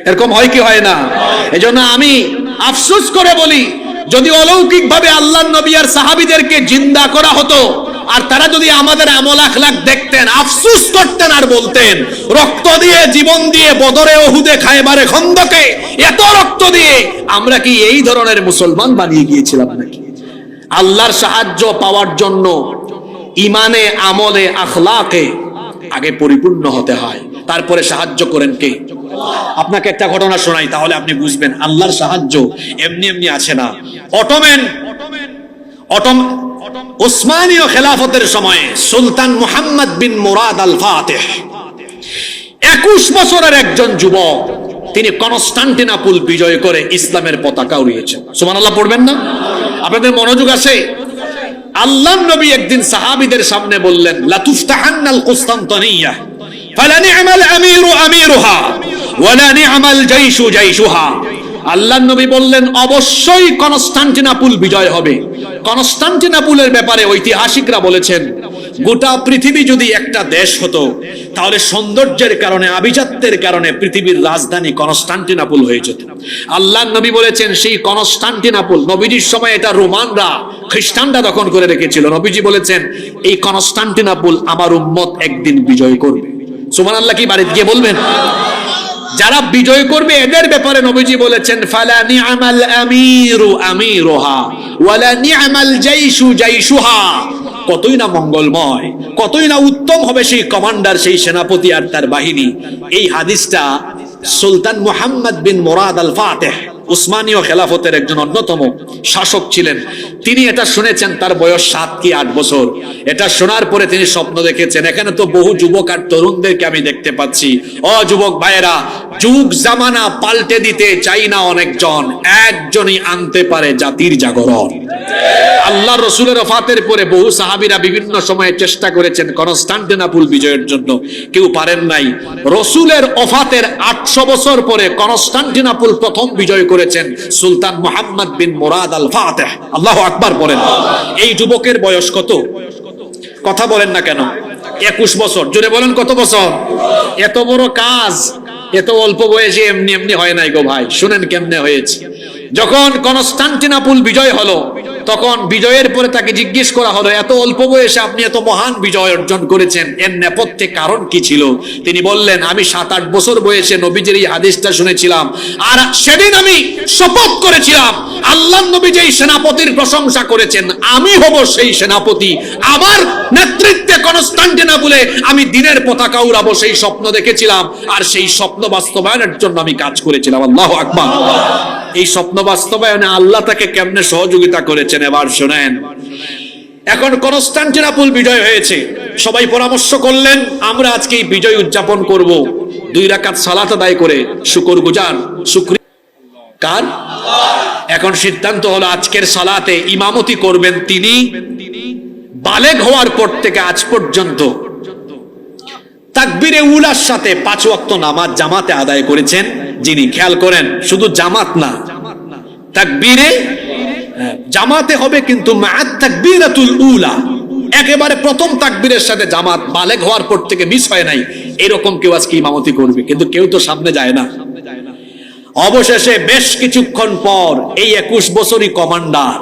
এরকম হয় কি হয় না? এজন্য আমি আফসোস করে বলি, যদি অলৌকিক ভাবে আল্লাহর নবী আর সাহাবীদেরকে জিন্দা করা হতো, আর তারা যদি আমাদের আমল আখলাক দেখতেন, আফসোস করতেন আর বলতেন, রক্ত দিয়ে, জীবন দিয়ে, বদরে, ওহুদে, খায়বারে, খন্দকে এত রক্ত দিয়ে আমরা কি এই ধরনের মুসলমান বানিয়ে গিয়েছিলাম নাকি? আল্লাহর সাহায্য পাওয়ার জন্য ইমানে, আমলে, আখলাকে আগে পরিপূর্ণ হতে হয়, তারপরে সাহায্য করেন কে? আপনাকে একটা ঘটনা শোনাই, তাহলে আপনি বুঝবেন আল্লাহর সাহায্য এমনি এমনি আছে না। ওসমানীয় খেলাফতের সময়ে সুলতান মুহাম্মদ বিন মুরাদ আল ফাতিহ 21 বছরের একজন যুবক, তিনি কনস্টান্টিনোপল বিজয় করে ইসলামের পতাকা উড়িয়েছেন। সুবহানাল্লাহ পড়বেন না? আপনাদের মনোযোগ আছে? আল্লাহর নবী একদিন সাহাবীদের সামনে বললেন, লা তুফতাহান্নাল কুসতানতানিয়া ফালা নি'মাল আমিরু আমিরুহা ওয়া লা নি'মাল জাইশু জাইশুহা। আল্লাহর নবী বললেন, অবশ্যই কনস্টান্টিনোপল বিজয় হবে। কনস্টান্টিনোপলের ব্যাপারে ঐতিহাসিকরা বলেছেন, গোটা পৃথিবী যদি একটা দেশ হতো, তাহলে সৌন্দর্যের কারণে, আভিজাত্যের কারণে পৃথিবীর রাজধানী কনস্টান্টিনোপল হয়ে যেত। আল্লাহর নবী বলেছেন, সেই কনস্টান্টিনোপল নবীজির সময় এটা রোমানরা, খ্রিস্টানরা দখল করে রেখেছিল। নবীজি বলেছেন, এই কনস্টান্টিনোপল আমার উম্মত একদিন বিজয় করবে। সুবহানাল্লাহ কি বাড়িতে গিয়ে বলবেন? যারা বিজয় করবে এদের ব্যাপারে নবীজি বলেছেন, ফালা নি'মাল আমিরু আমিরুহা ওয়ালা নি'মাল জাইশু জাইশুহা। কতই না মঙ্গলময়, কতই না উত্তম হবে সেই কমান্ডার, সেই সেনাপতি আর তার বাহিনী। এই হাদিসটা সুলতান মুহাম্মদ বিন মুরাদ আল ফাতিহ, উসমানীয় খেলাফতের একজন অন্যতম শাসক ছিলেন, তিনি এটা শুনেছেন। তার বয়স 7 কি 8 বছর। এটা শোনার পরে তিনি স্বপ্ন দেখেছেন, এখানে তো বহু যুবক আর তরুণদেরকে আমি দেখতে পাচ্ছি। ও যুবক ভাইয়েরা, যুগ জামানা পাল্টে দিতে চাই না অনেকজন, একজনই আনতে পারে জাতির জাগরণ। আল্লাহ রসুলের ওফাতের পরে বহু সাহাবীরা বিভিন্ন সময়ে চেষ্টা করেছেন কনস্টান্টিনোপল বিজয়ের জন্য, কেউ পারেন নাই। রসুলের ওফাতের 800 বছর পরে কনস্টান্টিনোপল প্রথম বিজয় করেছেন সুলতান মুহাম্মদ বিন মুরাদ আল ফাতিহ। আল্লাহু আকবার বলেন। এই যুবকের বয়স কত? কথা বলেন না কেন? 21 বছর। জোরে বলেন, কত বছর? এত বড় কাজ এত অল্প বয়সে এমনি এমনি হয় নাই গো ভাই। শুনেন কেমনে হয়েছে। যখন কনস্টান্টিনোপল বিজয় হলো, তখন বিজয়ের পরে তাকে জিজ্ঞেস করা হলো, এত অল্প বয়সে আপনি এত মহান বিজয় অর্জন করেছেন, এর নেপথ্যে কারণ কি ছিল? তিনি বললেন, আমি 7-8 বছর বয়সে নবীজির এই হাদিসটা শুনেছিলাম, আর সেদিন আমি শপথ করেছিলাম, আল্লাহর নবী যেই সেনাপতির প্রশংসা করেছেন, আমি হব সেই সেনাপতি। আমার নেতৃত্বে কনস্টান্টিনোপলে আমি দিনের পতাকা উড়াবো, সেই স্বপ্ন দেখেছিলাম, আর সেই স্বপ্ন বাস্তবায়নের জন্য আমি কাজ করেছিলাম। আল্লাহু আকবার। এই স্বপ্ন বাস্তবায়নে আল্লাহ তাকে কেমনে সহযোগিতা করেছেন এবার শুনেন। এখন কনস্টান্টিনোপল বিজয় হয়েছে, সবাই পরামর্শ করলেন, আমরা আজকে এই বিজয় উদযাপন করব 2 রাকাত সালাত আদায় করে, শুকরগুজার, শুকরিয়া কার? এখন সিদ্ধান্ত হলো, আজকের সালাতে ইমামতি করবেন তিনি বালেগ হওয়ার পর থেকে আজ পর্যন্ত তাকবীরে উলার সাথে 5 ওয়াক্ত নামাজ জামাতে আদায় করেছেন যিনি। খেয়াল করেন, শুধু জামাত না, তাকবীরে জামাতে হবে, কিন্তু মা'আত তাকবীরাতুল উলা, একেবারে প্রথম তাকবীরের সাথে জামাত, বালেগ হওয়ার পর থেকে মিস হয় নাই, এরকম কেউ আজকে ইমামতি করবে, কিন্তু কেউ তো সামনে যায় না। অবশেষে বেশ কিছুক্ষণ পর এই 21 বছরই কমান্ডার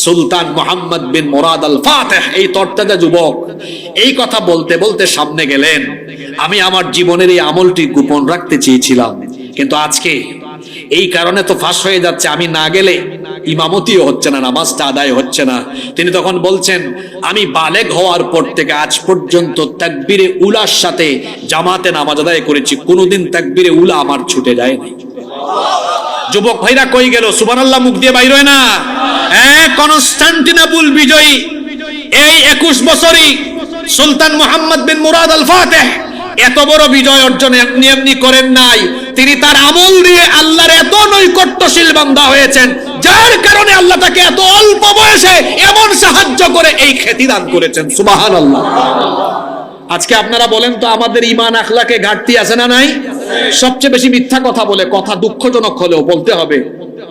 সুলতান মুহাম্মদ বিন মুরাদ আল ফাতিহ, এই তরতাজা যুবক, এই কথা বলতে বলতে সামনে গেলেন, আমি আমার জীবনের এই আমলটি গোপন রাখতে চেয়েছিলাম, কিন্তু আজকে এই কারণে তো ফাঁস হয়ে যাচ্ছে, আমি না গেলে ইমামতিও হচ্ছে না, নামাজটা আদায় হচ্ছে না। তিনি তখন বলছেন, আমি বালেগ হওয়ার পর থেকে আজ পর্যন্ত তাকবীরে উলার সাথে জামাতে নামাজ আদায় করেছি, কোনোদিন তাকবীরে উলা আমার ছুটে যায় নাই। যুবক ভাইরা কই গেল? সুবহানাল্লাহ মুখ দিয়ে বাইর হয় না? কনস্টান্টিনোপল বিজয়ী এই 21 বছরই সুলতান মুহাম্মদ বিন মুরাদ আল ফাতিহ এত বড় বিজয় অর্জন এমনি এমনি করেন নাই। তিনি তার আমল দিয়ে আল্লাহর এত নৈকট্যশীল বান্দা হয়েছেন, যার কারণে আল্লাহ তাকে এত অল্প বয়সে এমন সাহায্য করে এই খ্যাতি দান করেছেন। সুবহানাল্লাহ। আজকে আপনারা বলেন তো, আমাদের ঈমান আখলাকে ঘাটতি আছে না নাই? সবচেয়ে বেশি মিথ্যা কথা বলে, কথা দুঃখজনক হলেও বলতে হবে,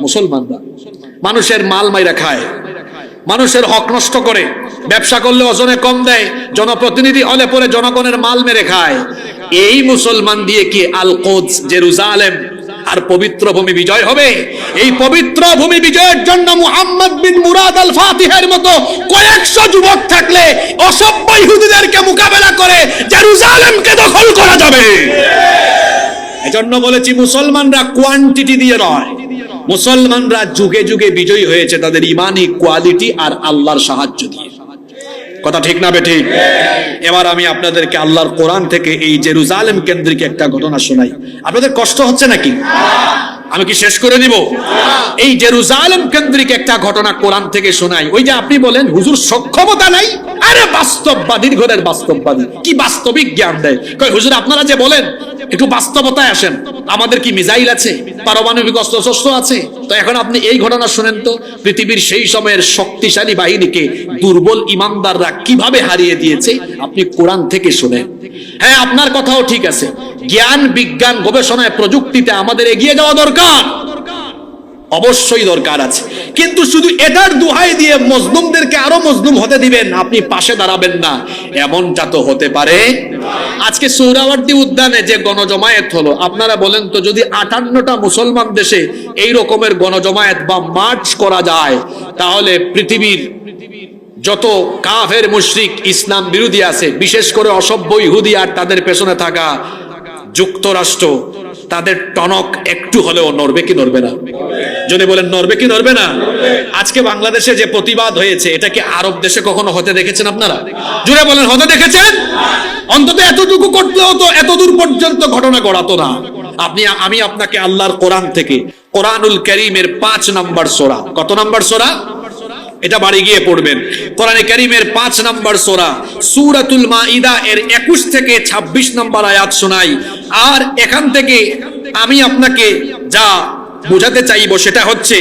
মুসলমানরা মানুষের মাল মাইরা খায়, মানুষের হক নষ্ট করে, ব্যবসা করলে ওজনে কম দেয়, জনপ্রতিনিধি হলে পরে জনগণের মাল মেরে খায়। এই মুসলমান দিয়ে কি আল কুদস, জেরুজালেম আর পবিত্র ভূমি বিজয় হবে। এই পবিত্র ভূমি বিজয়ের জন্য মুহাম্মদ বিন মুরাদ আল ফাতিহের মতো কয়েকশো যুবক থাকলে অসভ্য ইহুদিদেরকে মোকাবেলা করে জেরুজালেমকে দখল করা যাবে। এজন্য বলেছি মুসলমানরা কোয়ান্টিটি দিয়ে নয়, মুসলমানরা যুগে যুগে বিজয়ী হয়েছে তাদের ইমানি কোয়ালিটি আর আল্লাহর সাহায্য দিয়ে। কথা ঠিক না বেঠিক? এবার আমি আপনাদেরকে আল্লাহর কোরআন থেকে এই জেরুজালেম কেন্দ্রিক একটা ঘটনা শোনাই। আপনাদের কষ্ট হচ্ছে নাকি? আমি কি শেষ করে দিব? এই জেরুজালেম কেন্দ্রিক একটা ঘটনা কোরআন থেকে শোনাই। ওই যে আপনি বলেন হুজুর সক্ষমতা নাই, আরে বাস্তববাদীর ঘরের বাস্তববাদী কি বাস্তবিক জ্ঞান দেয়। কই হুজুর আপনারা যে বলেন একটু বাস্তবতায় আসেন, আমাদের কি মিসাইল আছে, পারমাণবিক অস্ত্রশস্ত্র আছে? তো এখন আপনি এই ঘটনা শুনেন তো, পৃথিবীর সেই সময়ের শক্তিশালী বাহিনীকে দুর্বল ইমানদাররা কিভাবে হারিয়ে দিয়েছে, আপনি কোরআন থেকে শুনেন। হ্যাঁ, আপনার কথাও ঠিক আছে, জ্ঞান বিজ্ঞান গবেষণায় প্রযুক্তিতে আমাদের এগিয়ে যাওয়া দরকার, অবশ্যই দরকার আছে, কিন্তু শুধু এটার দোহাই দিয়ে মজলুমদেরকে আরো মজলুম হতে দিবেন, আপনি পাশে দাঁড়াবেন না, এমনটা তো হতে পারে। আজকে সোহরাওয়ার্দী উদ্যানে যে গণজমায়েত হলো, আপনারা বলেন তো যদি 58টা মুসলমান দেশে এই রকমের গণজমায়েত বা মার্চ করা যায়, তাহলে পৃথিবীর যত কাফের মুশরিক ইসলাম বিরোধী আছে, বিশেষ করে অসভ্য ইহুদি আর তাদের পেছনে থাকা যুক্তরাষ্ট্র, তাদের টনক একটু হলেও নড়বে কি নড়বে না? যদি বলেন নড়বে কি নড়বে না? আজকে বাংলাদেশে যে প্রতিবাদ হয়েছে, এটা কি আরব দেশে কখনো হতে দেখেছেন আপনারা? জুড়ে বলেন, হতে দেখেছেন? অন্তত এতটুকু করতেও তো এতদূর পর্যন্ত ঘটনা গড়াতো না। আমি আপনাকে আল্লাহর কোরআন থেকে, কোরআনুল কারীমের 5 নম্বর সূরা, কত নম্বর সূরা? এটা বাড়ি গিয়ে পড়বেন। কোরআনে কারীমের 5 নম্বর সূরা সূরাতুল মাইদা এর 21 থেকে 26 নম্বর আয়াত শোনাই। আর এখান থেকে আমি আপনাকে যা বোঝাতে চাইবো সেটা হচ্ছে,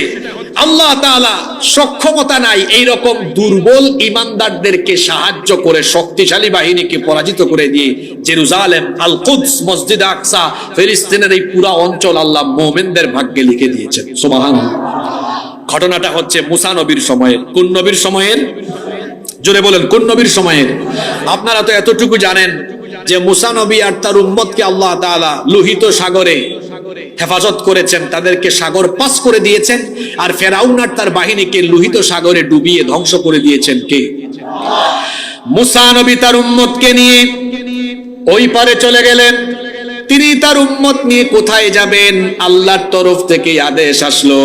আল্লাহ তাআলা সক্ষমতা নাই এই রকম দুর্বল ঈমানদারদেরকে সাহায্য করে শক্তিশালী বাহিনীকে পরাজিত করে দিয়ে জেরুজালেম, আল কুদস, মসজিদ আকসা, ফিলিস্তিনের এই পুরো অঞ্চল আল্লাহ মুমিনদের ভাগ্যে লিখে দিয়েছেন। সুবহানাল্লাহ। ঘটনাটা হচ্ছে মুসা নবীর সময়ের। কোন নবীর সময়ের? জোরে বলেন, কোন নবীর সময়ের? আপনারা তো এতটুকু জানেন যে মুসা নবী আর তার উম্মতকে আল্লাহ তাআলা লোহিত সাগরে হেফাজত করেছেন, তাদেরকে সাগর পাস করে দিয়েছেন, আর ফেরাউন আর তার বাহিনীকে লোহিত সাগরে ডুবিয়ে ধ্বংস করে দিয়েছেন কে? মুসা নবী তার উম্মতকে নিয়ে ওই পারে চলে গেলেন। তিনি তার উম্মত নিয়ে কোথায় যাবেন? আল্লাহর তরফ থেকে আদেশ আসলো,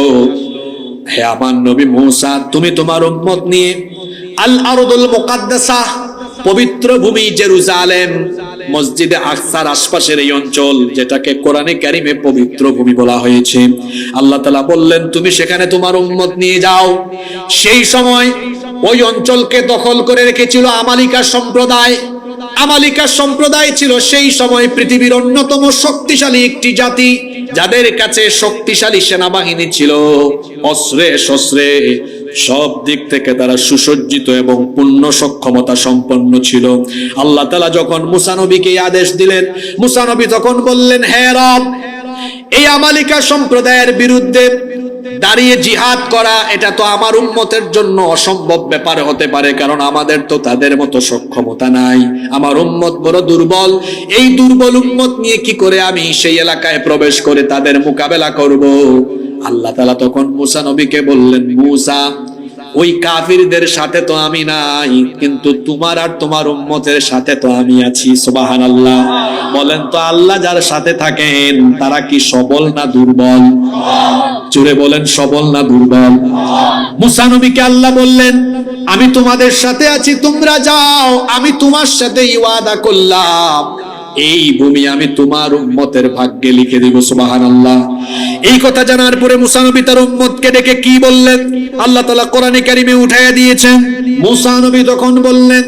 হে আমার নবী মুসা, তুমি তোমার উম্মত নিয়ে আল আরদুল মুকাদ্দাসা, পবিত্র ভূমি জেরুজালেম, মসজিদে আকসার আশপাশের এই অঞ্চল, যেটাকে কোরআনে কারীমে পবিত্র ভূমি বলা হয়েছে, আল্লাহ তাআলা বললেন তুমি সেখানে তোমার উম্মত নিয়ে যাও। সেই সময় ওই অঞ্চলকে দখল করে রেখেছিল আমালিকা সম্প্রদায়। আমালিকা সম্প্রদায় ছিল সেই সময় পৃথিবীর অন্যতম শক্তিশালী একটি জাতি, যাদের কাছে শক্তিশালী সেনাবাহিনী ছিল, অস্ত্রে শস্ত্রে সব দিক থেকে তারা সুসজ্জিত এবং পূর্ণ সক্ষমতা সম্পন্ন ছিল। আল্লাহ তাআলা যখন মুসা নবীকে আদেশ দিলেন, মুসা নবী তখন বললেন, হে রব, এই আমালিকা সম্প্রদায়ের বিরুদ্ধে দাঁড়িয়ে জিহাদ করা, এটা তো আমার উম্মতের জন্য অসম্ভব ব্যাপার হতে পারে, কারণ আমাদের তো তাদের মতো সক্ষমতা নাই, আমার উম্মত বড় দুর্বল। এই দুর্বল উম্মত নিয়ে কি করে আমি সেই এলাকায় প্রবেশ করে তাদের মোকাবেলা করব? আল্লাহ তাআলা তখন মুসা নবীকে বললেন, মুসা, ওই কাফিরদের সাথে তো আমি নাই, কিন্তু তোমার আর তোমার উম্মতের সাথে তো আমি আছি। সুবহানাল্লাহ। বলেন তো, আল্লাহ যার সাথে থাকেন তারা কি সবল না দুর্বল? জোরে বলেন, সবল না দুর্বল? মুসা নবীকে আল্লাহ বললেন, আমি তোমাদের সাথে আছি, তোমরা যাও, আমি তোমার সাথে ওয়াদা করলাম এই ভূমি আমি তোমার উম্মতের ভাগ্যে লিখে দিব। সুবহানাল্লাহ। এই কথা জানার পরে মুসা নবী তার উম্মতকে ডেকে কি বললেন, আল্লাহ তাআলা কোরআনে কারীমে উঠায়া দিয়েছেন। মুসা নবী তখন বললেন,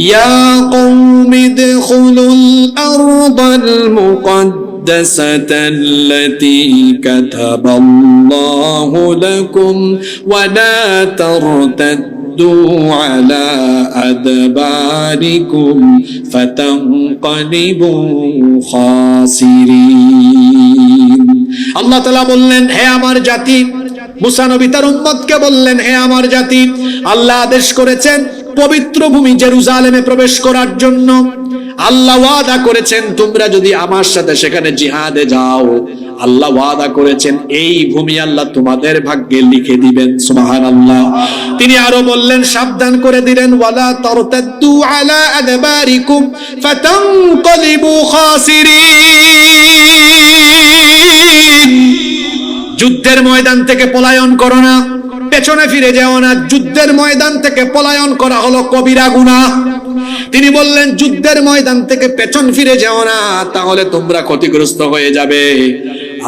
ইয়া কওমি দুখুলুল আরদাল মুকাদ্দাসাতাল্লাতী কাতাবাল্লাহু লাকুম ওয়া লা তারতাদ্দু আলা আদবারিকুম ফাতানকালিবু খাসিরিন। আল্লাহ তাআলা বললেন, হে আমার জাতি, মুসা নবী তার উম্মতকে বললেন, হে আমার জাতি, আল্লাহ আদেশ করেছেন পবিত্র ভূমি জেরুজালেমে প্রবেশ করার জন্য। আল্লাহ ওয়াদা করেছেন তোমরা যদি আমার সাথে সেখানে জিহাদে যাও, আল্লাহ ওয়াদা করেছেন এই ভূমি আল্লাহ তোমাদের ভাগ্যে লিখে দিবেন। সুবহানাল্লাহ। তিনি আরো বললেন, সাবধান করে দিলেন, ওয়ালা তারতাদ্দু আলা আদবারিকুম ফাতানকালিবু খাসিরিন। যুদ্ধের ময়দান থেকে পলায়ন করো না, পেছনে ফিরে যাও না। যুদ্ধের ময়দান থেকে পলায়ন করা হলো কবিরা গুনাহ। তিনি বললেন, যুদ্ধের ময়দান থেকে পেছন ফিরে যাও না, তাহলে তোমরা ক্ষতিগ্রস্ত হয়ে যাবে।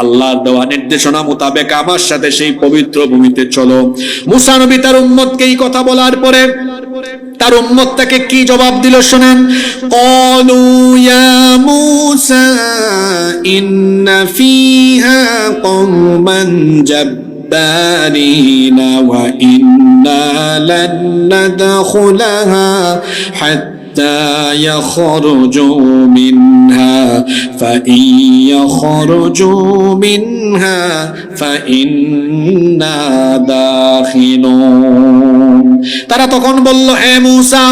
আল্লাহর দেওয়া নির্দেশনা মোতাবেক আমার সাথে সেই পবিত্র ভূমিতে চলো। মুসা নবী তার উম্মতকে এই কথা বলার পরে তার উম্মত তাকে কি জবাব দিল শোনেন। ক্বালু ইয়া মূসা ইন্না ফীহা কওমান جبارين وإنا لن ندخلها حتى يخرجوا منها فإن يخرجوا منها فإنا داخلون। তারা তখন বলল, হে মূসা,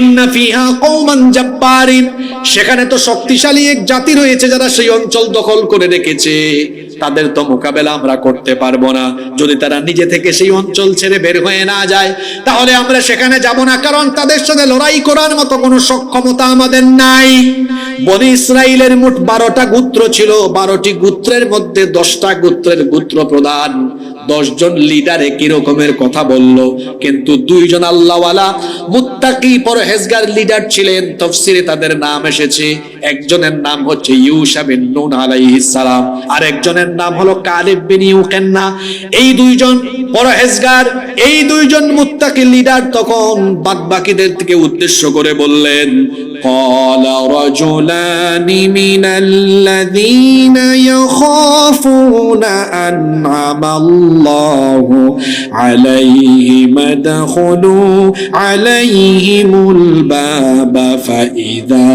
ইন্না ফিহা কওমান জাব্বারিন, সেখানে তো শক্তিশালী এক জাতি রয়েছে যারা সেই অঞ্চল দখল করে রেখেছে, তাদের তো মোকাবেলা আমরা করতে পারবো না। যদি তারা নিজে থেকে সেই অঞ্চল ছেড়ে বের হয়ে না যায়, তাহলে আমরা সেখানে যাব না, কারণ তাদের সাথে লড়াই করার মতো কোনো সক্ষমতা আমাদের নাই। বনি ইসরাইলের মোট 12টা গোত্র ছিল। 12টি গোত্রের মধ্যে 10টা গোত্রের গোত্র প্রধান 10 জন লিডার একই রকমের কথা বলল, কিন্তু 2 জন আল্লাহওয়ালা মুত্তাকি পরহেজগার লিডার ছিলেন। তাফসিরে তাদের নাম এসেছে, একজনের নাম হচ্ছে ইউশা বিন নুন আলাইহিস সালাম, আর একজনের নাম হলো কালেব বিন ইউকান্না। এই 2 জন পরহেজগার, এই 2 জন মুত্তাকি লিডার তখন বাদবাকিদের থেকে উদ্দেশ্য করে বললেন, ক্বালা রাজুলানি মিনাল্লাযীনা ইয়াখাফুনা আন'আমাল্লাহু আলাইহিম আদখুলু আলাইহিমুল বাবা ফাইযা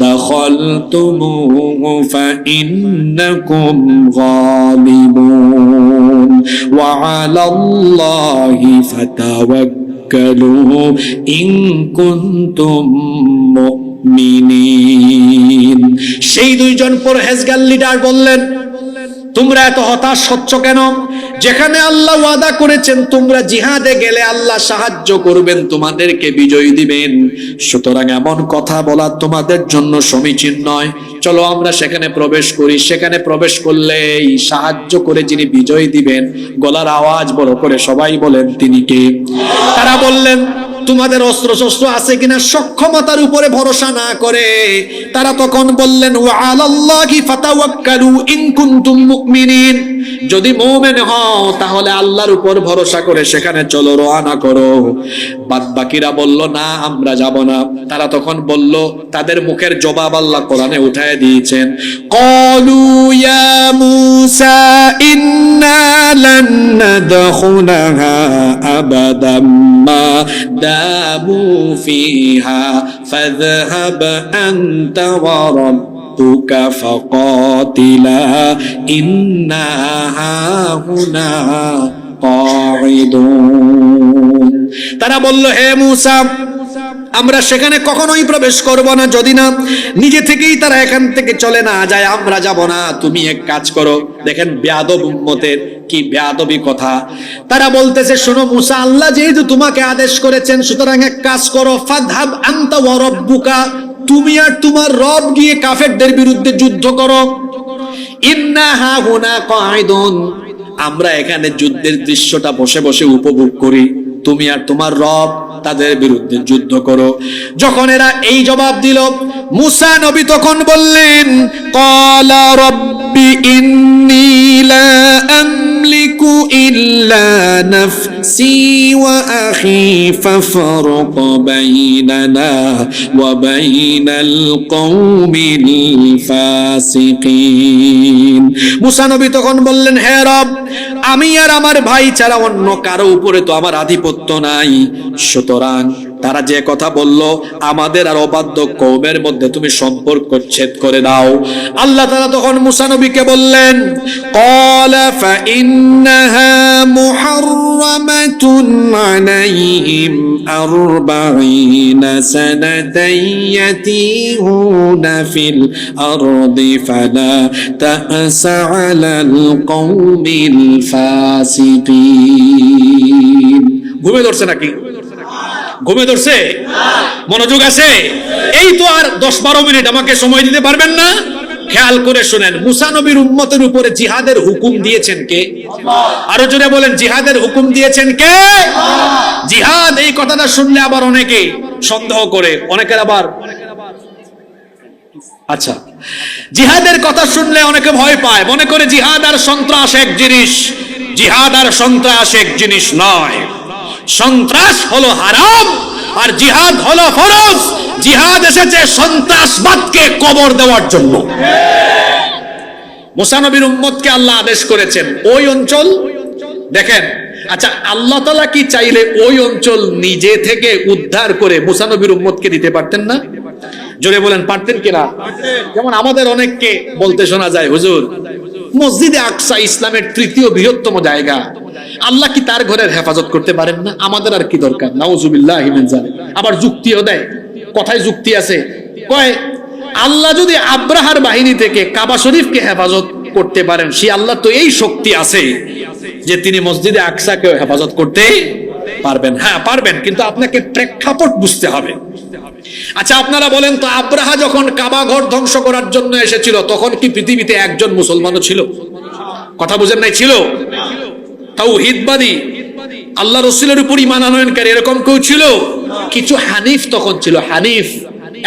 দাখালতুমুহু ফাইন্নাকুম গালিবুন ওয়া আলাল্লাহি ফাতাওয়াক্কালু ইন কুনতুম মুমিনিন। সেই 2 জন পরহেজগার লিডার বললেন, তোমরা এত হতাশ হচ্ছ কেন? যেখানে আল্লাহ ওয়াদা করেছেন তোমরা জিহাদে গেলে আল্লাহ সাহায্য করবেন, তোমাদেরকে বিজয় দিবেন, সুতরাং এমন কথা বলা তোমাদের জন্য সমীচীন নয়। চলো আমরা সেখানে প্রবেশ করি, সেখানে প্রবেশ করলেই সাহায্য করে যিনি বিজয় দিবেন, গলার আওয়াজ বড় করে সবাই বলেন, তিনি কে? তারা বললেন, তোমাদের অস্ত্র শস্ত্র আছে কিনা সক্ষমতার উপরে ভরসা না করে তারা তখন বললেন, ওয়া আলাল্লাহি ফাতাওয়াক্কালু ইন কুনতুম মুমিনিন, যদি মুমিন হও তাহলে আল্লাহর উপর ভরসা করে সেখানে চলো, রওনা করো। বাদবাকিরা বলল, না আমরা যাব না। তারা তখন বলল, তাদের মুখের জবাব আল্লাহ কোরআনে উঠায় দিয়েছেন, ক্বালু ইয়া মূসা ইন্না লান নাদখুলাহা আবাদাম মা দামু ফিহা ফাযহাব আনতা ওয়া রাব্বুকা ফাকাতিলা ইন্না হাহুনা কাঈদুন। তারা বলল, হে মূসা, আমরা সেখানে কখনোই প্রবেশ করব না যদি না নিজে থেকেই তারা এখান থেকে চলে না যায়, আমরা যাব না। তুমি এক কাজ করো। দেখেন বেয়াদব উম্মতের কি বেয়াদবি কথা। তারা বলতেছে, শোনো মূসা, আল্লাহ যেহেতু তোমাকে আদেশ করেছেন, সুতরাং এক কাজ করো, ফাযহাব আনতা ওয়া রাব্বুকা, তুমি আর তোমার রব গিয়ে কাফেরদের বিরুদ্ধে যুদ্ধ করো। ইন্না হাহুনা কাঈদুন, আমরা এখানে যুদ্ধের দৃশ্যটা বসে বসে উপভোগ করি, তুমি আর তোমার রব তাদের বিরুদ্ধে যুদ্ধ করো। যখন এরা এই জবাব দিল, মূসা নবী তখন বললেন, ক্বালা রাব্বি ইন্নী লা আমলিকু ইল্লা নাফসি ওয়া আখি ফাফরক বাইনানা ওয়া বাইনাল কওমিল ফাসিকিন। মূসা নবী তখন বললেন, হে রব, আমি আর আমার ভাই ছাড়া অন্য কারো উপরে তো আমার আধিপত্য নাই, সুতরাং তারা যে কথা বলল আমাদের আর অবাধ্য কওমের মধ্যে তুমি সম্পর্ক ছেদ করে দাও। আল্লাহ তাআলা তখন মুসা নবীকে বললেন, ক্বালা ফাইন্নাহা মুহাররামাতুন আলাইহিম 40 সানাতান ইয়াতিহুনা ফিল আরদি ফালা তা'সা আলাল কওমিল ফাসিকিন। ঘুমে ধরছে নাকি? ঘুমে ধরছে? মনোযোগ আছে? এই তো আর 10-12 মিনিট আমাকে সময় দিতে পারবেন না? খেয়াল করে শুনেন, মুসা নবীর উম্মতের উপরে জিহাদের হুকুম দিয়েছেন কে? আরো জোরে বলেন, জিহাদের হুকুম দিয়েছেন কে? জিহাদ এই কথাটা শুনলে আবার অনেকে সন্দেহ করে, অনেকের আবার আচ্ছা, জিহাদের কথা শুনলে অনেকে ভয় পায়, মনে করে জিহাদ আর সন্ত্রাস এক জিনিস। জিহাদ আর সন্ত্রাস এক জিনিস নয়। সন্ত্রাস হলো হারাম আর জিহাদ হলো ফরজ। জিহাদ এসেছে সন্ত্রাসবাদকে কবর দেওয়ার জন্য। মুসা নবীর উম্মতকে আল্লাহ আদেশ করেছেন ওই অঞ্চল দেখেন। আচ্ছা, আল্লাহ তাআলা কি চাইলে ওই অঞ্চল নিজে থেকে উদ্ধার করে মুসা নবীর উম্মতকে দিতে পারতেন না? জোরে বলেন, পারতেন কিনা? যেমন আমাদের অনেককে বলতে শোনা যায়, হুজুর মসজিদে আকসা ইসলামের 3য় বৃহত্তম জায়গা, আল্লাহ কি তার ঘরের হেফাজত করতে পারেন না? আমাদের আর কি দরকার? নাউজুবিল্লাহি মিন যালিক। আবার যুক্তিও দেয়, কথায় যুক্তি আছে, কয় আল্লাহ যদি আব্রাহার বাহিনী থেকে কাবা শরীফকে হেফাজত করতে পারেন, সেই আল্লাহ তো এই শক্তি আছে যে তিনি মসজিদে আকসাকে হেফাজত করতে পারবেন। হ্যাঁ পারবেন, কিন্তু আপনাকে প্রেক্ষাপট বুঝতে হবে। আচ্ছা আপনারা বলেন তো, আব্রাহা যখন কাবা ঘর ধ্বংস করার জন্য এসেছিল তখন কি পৃথিবীতে একজন মুসলমানও ছিল? কথা বুঝেন নাই? ছিল? তাওহীদবাদী, আল্লাহ রাসূলের উপর ঈমান আনয়নকারী এরকম কেউ ছিল? কিছু হানিফ তখন ছিল, হানিফ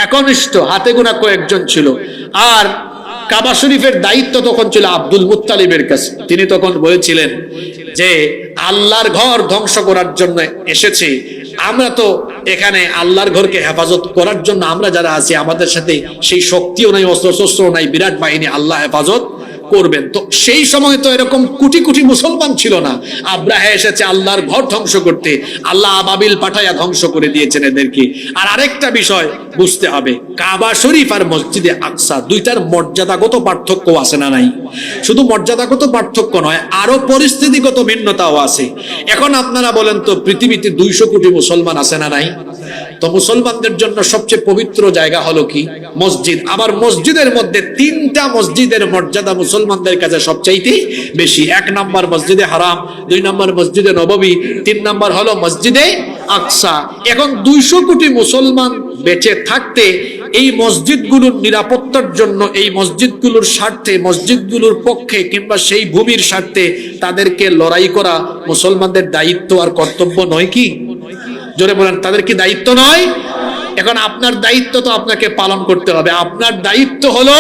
একনিষ্ঠ, হাতে গোনা কয়েকজন ছিল। আর কাবা শরীফের দায়িত্ব তখন ছিল আব্দুল মুত্তালিবের কাছে। তিনি তখন বলেছিলেন যে আল্লাহর ঘর ধ্বংস করার জন্য এসেছে, আমরা তো এখানে আল্লাহর ঘরকে হেফাজত করার জন্য আমরা যারা আছি আমাদের সাথে সেই শক্তিও নাই, অস্ত্রশস্ত্রও নাই, বিরাট বাহিনী, আল্লাহ হেফাজত করবেন। তো সেই সময় তো এরকম কোটি কোটি মুসলমান ছিল না। আব্রাহা এসেছে আল্লাহর ঘর ধ্বংস করতে, আল্লাহ আবাবিল পাঠায়া ধ্বংস করে দিয়েছেন এদেরকে। আর আরেকটা বিষয় বুঝতে হবে, কাবা শরীফ আর মসজিদে আকসা দুইটার মর্যাদাগত পার্থক্য আছে না নাই? শুধু মর্যাদাগত পার্থক্য নয়, আরো পরিস্থিতিগত ভিন্নতাও আছে। এখন আপনারা বলেন তো, পৃথিবীতে 200 কোটি মুসলমান আছে না নাই? তো মুসলমানদের জন্য সবচেয়ে পবিত্র জায়গা হলো কি? মসজিদ। আবার মসজিদের মধ্যে 3টা মসজিদের মর্যাদা মুসলমানদের কাছে সবচাইতে বেশি। 1 নম্বর মসজিদে হারাম, 2 নম্বর মসজিদে নববী, 3 নম্বর হলো মসজিদে আকসা। এখন 200 কোটি মুসলমান বেঁচে থাকতে এই মসজিদগুলোর নিরাপত্তার জন্য, এই মসজিদগুলোর স্বার্থে, মসজিদগুলোর পক্ষে কিংবা সেই ভূমির স্বার্থে তাদেরকে লড়াই করা মুসলমানদের দায়িত্ব আর কর্তব্য নয় কি? জোরে বলেন, তাদের কি দায়িত্ব নয়? এখন আপনার দায়িত্ব তো আপনাকে পালন করতে হবে। আপনার দায়িত্ব হলো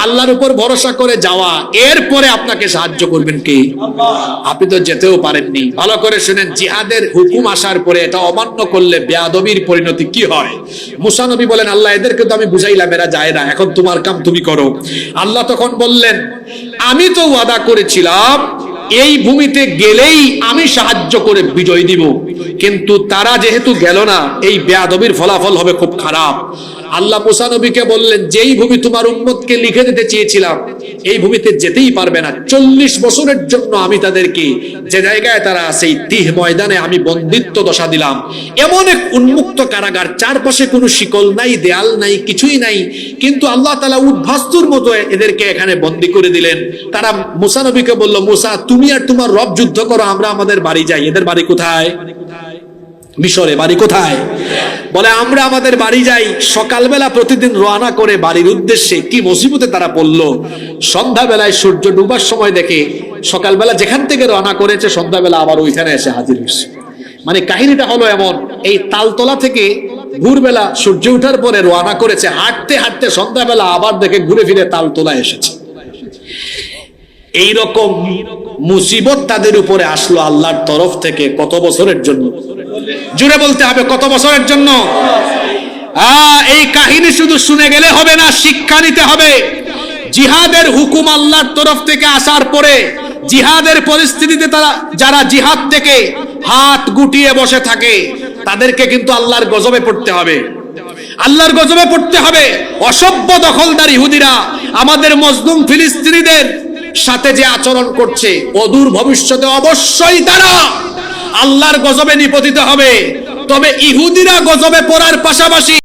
আল্লাহর উপর ভরসা করে যাওয়া, এরপরে আপনাকে সাহায্য করবেন কে? আপনি তো যেতেও পারেননি। ভালো করে শুনেন, জিহাদের হুকুম আসার পরে এটা অমান্য করলে বেয়াদবির পরিণতি কি হয়? মুসা নবী বলেন, আল্লাহ এদেরকে তো আমি বুঝাইলাম, এরা যায় না, এখন তোমার কাম তুমি করো। আল্লাহ তখন বললেন, আমি তো ওয়াদা করেছিলাম এই ভূমিতে গেলেই আমি সাহায্য করে বিজয় দিব, কিন্তু তারা যেহেতু গেল না, এই বেয়াদবির ফলাফল হবে খুব খারাপ। আল্লাহ মুসা নবীকে বললেন, যেই ভূমি তোমার উম্মতকে লিখে দিতে চেয়েছিলাম এই ভূমিতে যেতেই পারবে না। 40 বছরের জন্য আমি তাদেরকে যে জায়গায় তারা আছে এই তিহ ময়দানে আমি বন্দিত্ব দশা দিলাম। এমন এক উন্মুক্ত কারাগার, চারপাশে কোনো শিকল নাই, দেয়াল নাই, কিছুই নাই, কিন্তু আল্লাহ তাআলা উদ্ভাস্তুর মতো এদেরকে এখানে বন্দী করে দিলেন। তারা মুসা নবীকে বলল, মুসা তুমি আর তোমার রব যুদ্ধ করো, আমরা আমাদের বাড়ি যাই। এদের বাড়ি কোথায়? মিশরে। বাড়ি কোথায়? বলে আমরা আমাদের বাড়ি যাই। সকালবেলা প্রতিদিন রওনা করে বাড়ির উদ্দেশ্যে। কি মুসিবতে তারা পড়লো, সন্ধ্যাবেলায় সূর্য ডুবার সময় দেখে সকালবেলা যেখান থেকে রওনা করেছে সন্ধ্যাবেলা আবার ওইখানে এসে হাজির হয়েছে। মানে কাহিনীটা হলো এমন, এই তালতলা থেকে ভোরবেলা সূর্য ওঠার পরে রওনা করেছে, হাঁটতে হাঁটতে সন্ধ্যাবেলা আবার দেখে ঘুরে ফিরে তালতলা এসেছে। এইরকম মুসিবত তাদের উপরে আসলো আল্লাহর তরফ থেকে। কত বছরের জন্য? জুড়ে বলতে হবে, কত বছরের জন্য? এই কাহিনী শুধু শুনে গেলে হবে না, শিক্ষা নিতে হবে। জিহাদের হুকুম আল্লাহর তরফ থেকে আসার পরে জিহাদের পরিস্থিতিতে তারা যারা জিহাদ থেকে হাত গুটিয়ে বসে থাকে, তাদেরকে কিন্তু আল্লাহর গজবে পড়তে হবে, আল্লাহর গজবে পড়তে হবে। অসভ্য দখলদার ইহুদিরা আমাদের মজলুম ফিলিস্তিনিদের সাথে যে আচরণ করছে, অদূর ভবিষ্যতে অবশ্যই তারা আল্লাহর গজবে নিপতিত হবে। তবে ইহুদিরা গজবে পড়ার পাশাপাশি